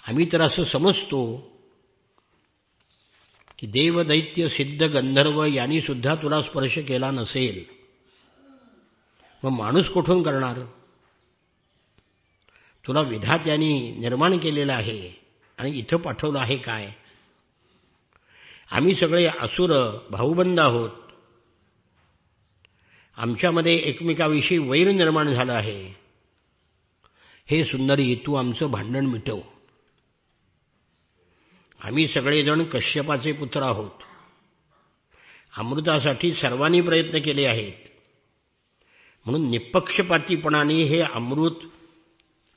आम्ही तर असं समजतो की देव, दैत्य, सिद्ध, गंधर्व यांनी सुद्धा तुला स्पर्श केला नसेल, मग माणूस कुठून करणार. तुला विधात्याने निर्माण केलेलं आहे आणि इथं पाठवलं आहे काय. आम्ही सगळे असुर भाऊबंद आहोत. आमच्यामध्ये एकमेकाविषयी वैर निर्माण झालं आहे. हे सुंदरी, तू आमचं भांडण मिटव. आम्ही सगळेजण कश्यपाचे पुत्र आहोत. अमृतासाठी सर्वांनी प्रयत्न केले आहेत, म्हणून निपक्षपातीपणाने हे अमृत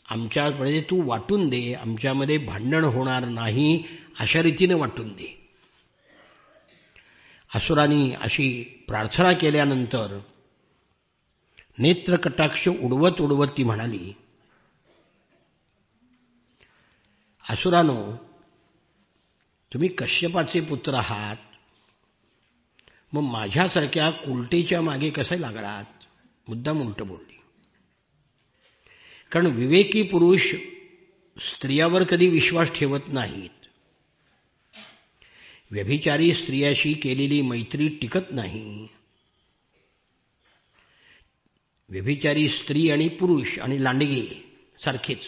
आमच्यामध्ये तू वाटून दे. आमच्यामध्ये भांडण होणार नाही अशा रीतीने वाटून दे. असुरांनी अशी प्रार्थना केल्यानंतर नेत्रकटाक्ष उडवत उडवत ती म्हणाली, असुरानो, तुम्ही कश्यपाचे पुत्र आहात, मग माझ्यासारख्या कुलटेच्या मागे कसे लागलात? मुद्दाम उलटं बोलली. कारण विवेकी पुरुष स्त्रियावर कधी विश्वास ठेवत नाहीत. व्यभिचारी स्त्रियाशी केलेली मैत्री टिकत नाही. व्यभिचारी स्त्री आणि पुरुष आणि लांडगे सारखेच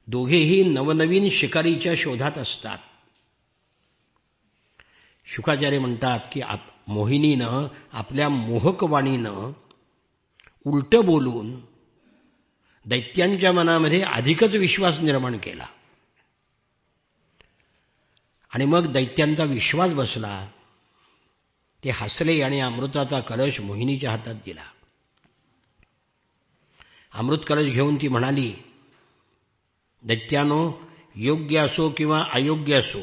दोघेही नवनवीन शिकारीच्या शोधात असतात. शुकाचार्य म्हणतात की मोहिनीनं आपल्या मोहक वाणीनं उलटं बोलून दैत्यांच्या मनामध्ये अधिकच विश्वास निर्माण केला आणि मग दैत्यांचा विश्वास बसला. ते हसले आणि अमृताचा कलश मोहिनीच्या हातात दिला. अमृत कलश घेऊन ती म्हणाली, दैत्यानो, योग्य असो किंवा अयोग्य असो,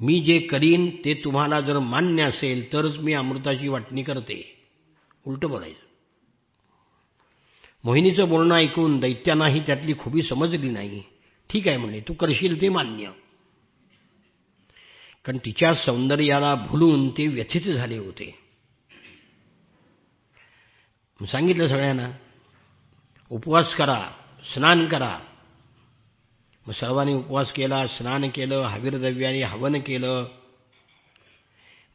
मी जे करीन ते तुम्हाला जर मान्य असेल तरच मी अमृताची वाटणी करते. उलटं बोलायचं. मोहिनीचं बोलणं ऐकून दैत्यांनाही त्यातली खुबी समजली नाही. ठीक आहे म्हणे, तू करशील ते मान्य. कारण तिच्या सौंदर्याला भुलून ते व्यथित झाले होते. सांगितलं सगळ्यांना, उपवास करा, स्नान करा. मग सर्वांनी उपवास केला, स्नान केलं, हवीरद्रव्याने हवन केलं.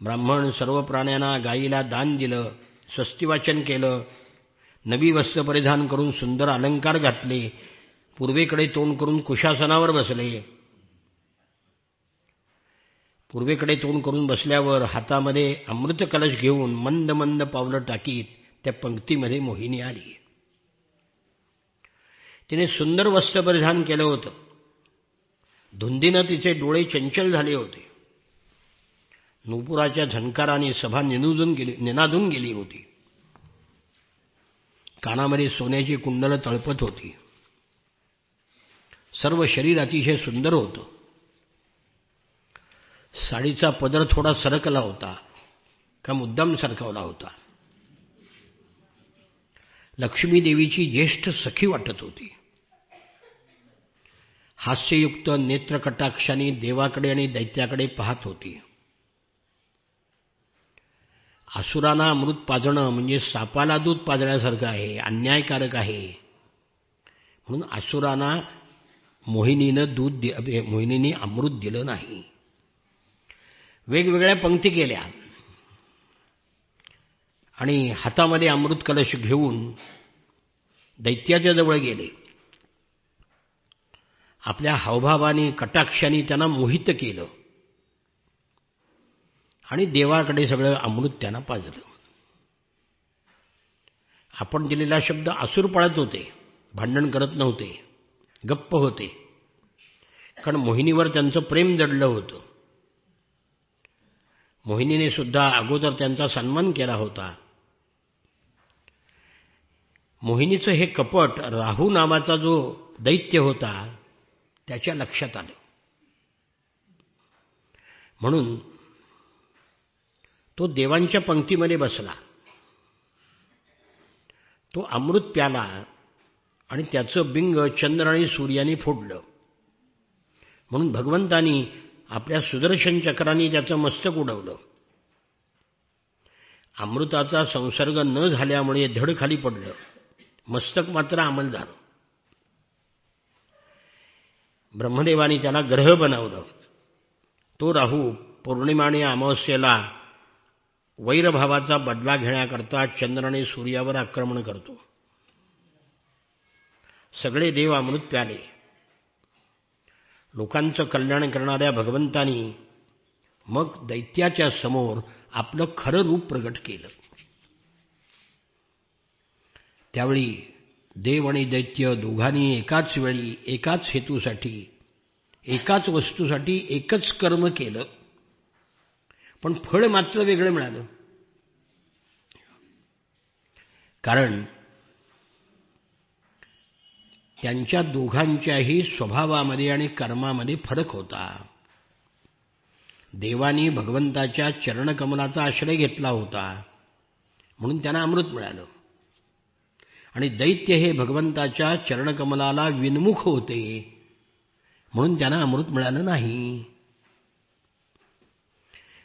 ब्राह्मण सर्व प्राण्यांना गायीला दान दिलं, स्वस्तिवाचन केलं, नवी वस्त्र परिधान करून सुंदर अलंकार घातले, पूर्वेकडे तोंड करून कुशासनावर बसले. पूर्वेकडे तोंड करून बसल्यावर हातामध्ये अमृत कलश घेऊन मंद मंद पावलं टाकीत त्या पंक्तीमध्ये मोहिनी आली. तिने सुंदर वस्त्र परिधान केलं होतं. धुंदीनं तिचे डोळे चंचल झाले होते. नूपुराच्या झणकाराने सभा निनादून गेली होती. कानामध्ये सोन्याची कुंडलं तळपत होती. सर्व शरीर अतिशय सुंदर होतं. साडीचा पदर थोडा सरकला होता का मुद्दाम सरकवला होता. लक्ष्मी देवीची ज्येष्ठ सखी वाटत होती. हास्ययुक्त नेत्रकटाक्षाने देवाकडे आणि दैत्याकडे पाहत होती. असुरांना अमृत पाजणं म्हणजे सापाला दूध पाजण्यासारखं आहे, अन्यायकारक आहे. म्हणून असुरांना मोहिनीने अमृत दिलं नाही. वेगवेगळ्या पंक्ती केल्या आणि हातामध्ये अमृत कलश घेऊन दैत्याच्या जवळ गेले. आपल्या हावभावाने कटाक्षाने त्यांना मोहित केलं आणि देवाकडे सगळं अमृत त्यांना पाजलं. आपण दिलेला शब्द असुर पाळत होते, भांडण करत नव्हते, गप्प होते. कारण मोहिनीवर त्यांचं प्रेम जडलं होतं. मोहिनीने सुद्धा अगोदर त्यांचा सन्मान केला होता. मोहिनीचं हे कपट राहू नावाचा जो दैत्य होता त्याच्या लक्षात आलं. म्हणून तो देवांच्या पंक्तीमध्ये बसला. तो अमृत प्याला आणि त्याचं बिंग चंद्र आणि सूर्याने फोडलं. म्हणून भगवंतानी आपल्या सुदर्शन चक्राने त्याचं मस्तक उडवलं. अमृताचा संसर्ग न झाल्यामुळे धड खाली पडलं, मस्तक मात्र अंमल झालं. ब्रह्मदेवाने त्याला ग्रह बनवलं. तो राहू पौर्णिमा आणि अमावस्येला वैरभावाचा बदला घेण्याकरता चंद्र आणि सूर्यावर आक्रमण करतो. सगळे देव अमृत प्याले. लोकांचं कल्याण करणाऱ्या भगवंतानी मग दैत्याच्या समोर आपलं खरं रूप प्रगट केलं. त्यावेळी देव आणि दैत्य दोघांनी एकाच वेळी एकाच हेतूसाठी एकाच वस्तूसाठी एकच कर्म केलं, पण फळ मात्र वेगळं मिळालं. कारण त्यांच्या दोघांच्याही स्वभावामध्ये आणि कर्मामध्ये फरक होता. देवानी भगवंताच्या चरणकमलाचा आश्रय घेतला होता म्हणून त्यांना अमृत मिळालं आणि दैत्य हे भगवंताच्या चरणकमलाला विन्मुख होते म्हणून त्यांना अमृत मिळालं नाही.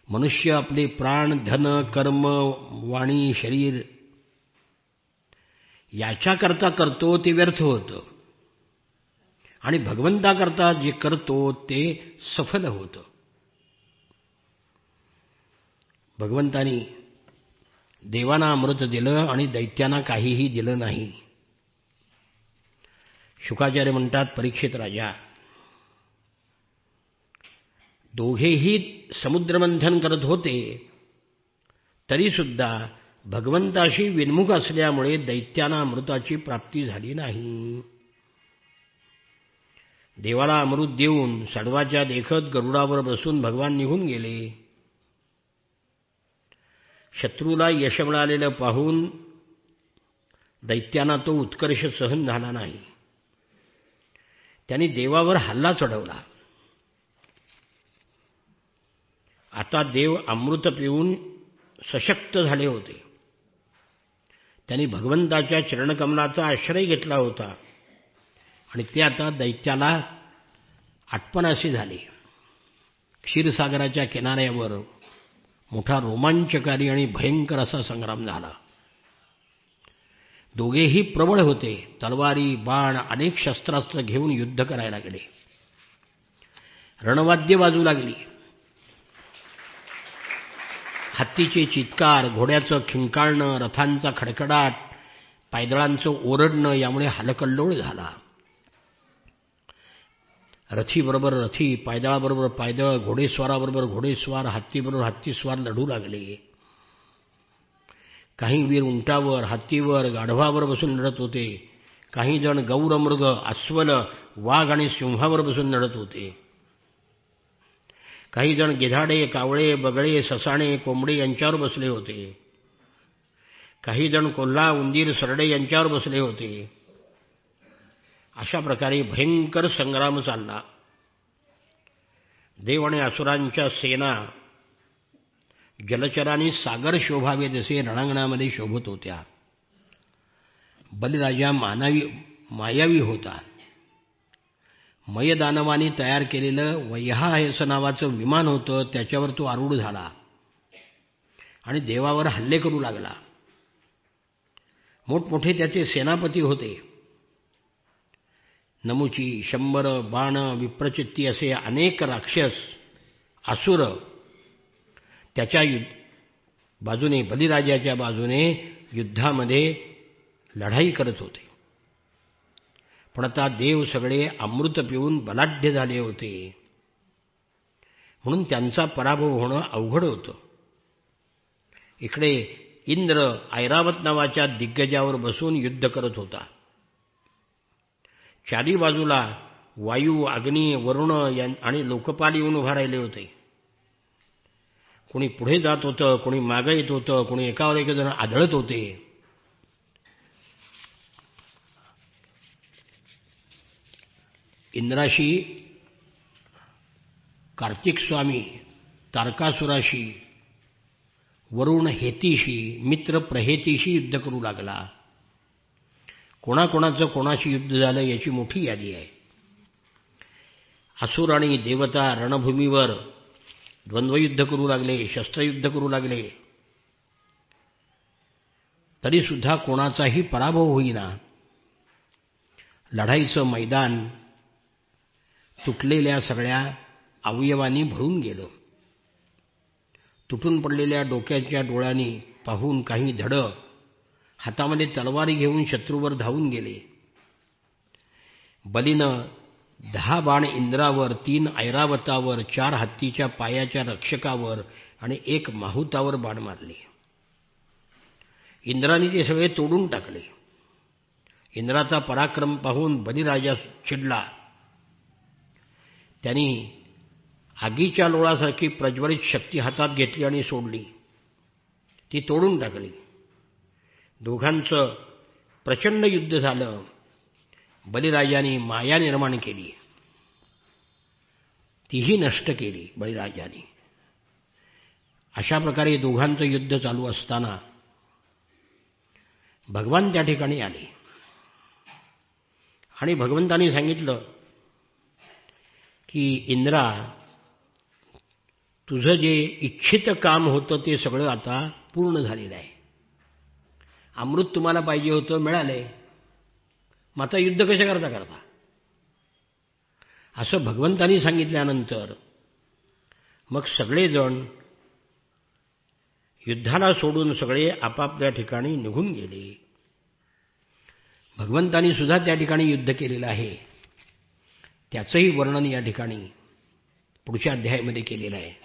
मनुष्य आपले प्राण, धन, कर्म, वाणी, शरीर याच्याकरता करतो ते व्यर्थ होतं आणि भगवंताकरता जे करतो ते सफल होतं. भगवंतानी देवांना अमृत दिलं आणि दैत्यांना काहीही दिलं नाही. शुकाचार्य म्हणतात, परीक्षित राजा, दोघेही समुद्रमंथन करत होते तरीसुद्धा भगवंताशी विन्मुख असल्यामुळे दैत्यांना अमृताची प्राप्ती झाली नाही. देवाला अमृत देऊन सडवाच्या देखत गरुडावर बसून भगवान निघून गेले. शत्रूला यश मिळालेलं पाहून दैत्यांना तो उत्कर्ष सहन झाला नाही. त्यांनी देवावर हल्ला चढवला. आता देव अमृत पिऊन सशक्त झाले होते. त्यांनी भगवंताच्या चरणकमलाचा आश्रय घेतला होता आणि ते आता दैत्याला आठवणासे झाले. क्षीरसागराच्या किनाऱ्यावर मोठा रोमांचकारी आणि भयंकर असा संग्राम झाला. दोघेही प्रबळ होते. तलवारी, बाण, अनेक शस्त्रास्त्र घेऊन युद्ध करायला गेले. रणवाद्य वाजू लागली. हत्तीचे चित्कार, घोड्याचं खिंकाळणं, रथांचा खडखडाट, पायदळांचं ओरडणं यामुळे हलकल्लोळ झाला. रथीबरोबर रथी, पायदळाबरोबर पायदळ, घोडेस्वाराबरोबर घोडेस्वार, हत्तीबरोबर हत्तीस्वार लढू लागले. काही वीर उंटावर, हत्तीवर, गाढवावर बसून लढत होते. काही जण गौरमृग, अस्वल, वाघ आणि सिंहावर बसून लढत होते. काही जण गिधाडे, कावळे, बगळे, ससाणे, कोंबडे यांच्यावर बसले होते. काही जण कोल्हा, उंदीर, सरडे यांच्यावर बसले होते. अशा प्रकारे भयंकर संग्राम चालला. देव आणि असुरांच्या सेना जलचरांनी सागर शोभावे जसे रणांगणामध्ये शोभत होत्या. बलिराजा मायावी होता. मयदानवानी तयार केलेलं वह्या असं नावाचं विमान होतं, त्याच्यावर तो आरूढ झाला आणि देवावर हल्ले करू लागला. मोठमोठे त्याचे सेनापती होते. नमुची, शंबर, बाण, विप्रचित्ती असे अनेक राक्षस, असुर त्याच्या बाजूने, बलिराजाच्या बाजूने युद्धामध्ये लढाई करत होते. पण आता देव सगळे अमृत पिऊन बलाढ्य झाले होते म्हणून त्यांचा पराभव होणं अवघड होतं. इकडे इंद्र ऐरावत नावाच्या दिग्गजावर बसून युद्ध करत होता. चारी बाजूला वायू, अग्नी, वरुण आणि लोकपाल येऊन उभा राहिले होते. कोणी पुढे जात होतं, कोणी मागे येत होतं, कोणी एकावर एक जण आदळत होते. इंद्राशी, कार्तिक स्वामी तारकासुराशी, वरुण हेतीशी, मित्र प्रहेतीशी युद्ध करू लागला. कोणाकोणाचं कोणाशी युद्ध झालं याची मोठी यादी आहे. असुर आणि देवता रणभूमीवर द्वंद्वयुद्ध करू लागले, शस्त्रयुद्ध करू लागले. तरीसुद्धा कोणाचाही पराभव होईना. लढाईचं मैदान तुटलेल्या सगळ्या अवयवांनी भरून गेलं. तुटून पडलेल्या डोक्याच्या डोळ्यांनी पाहून काही धड हातामध्ये तलवारी घेऊन शत्रूवर धावून गेले. बलीनं 10 बाण इंद्रावर, 3 ऐरावतावर, 4 हत्तीच्या पायाच्या रक्षकावर आणि 1 माहुतावर बाण मारले. इंद्राने ते सगळे तोडून टाकले. इंद्राचा पराक्रम पाहून बलिराजा चिडला. त्यांनी आगीच्या लोळासारखी प्रज्वलित शक्ती हातात घेतली आणि सोडली. ती तोडून टाकली. दोघांचं प्रचंड युद्ध झालं. बलिराजाने माया निर्माण केली, तीही नष्ट केली बलिराजाने. अशा प्रकारे दोघांचं युद्ध चालू असताना भगवान त्या ठिकाणी आले. आणि भगवंतांनी सांगितलं की इंद्रा, तुझं जे इच्छित काम होतं ते सगळं आता पूर्ण झालेलं आहे. अमृत तुम्हाला पाहिजे होतं, मिळालंय. मग आता युद्ध कशा करता. असं भगवंतांनी सांगितल्यानंतर मग सगळेजण युद्धाला सोडून सगळे आपापल्या ठिकाणी निघून गेले. भगवंतांनी सुद्धा त्या ठिकाणी युद्ध केलेलं आहे. त्याचंही वर्णन या ठिकाणी पुढच्या अध्यायामध्ये केलेलं आहे.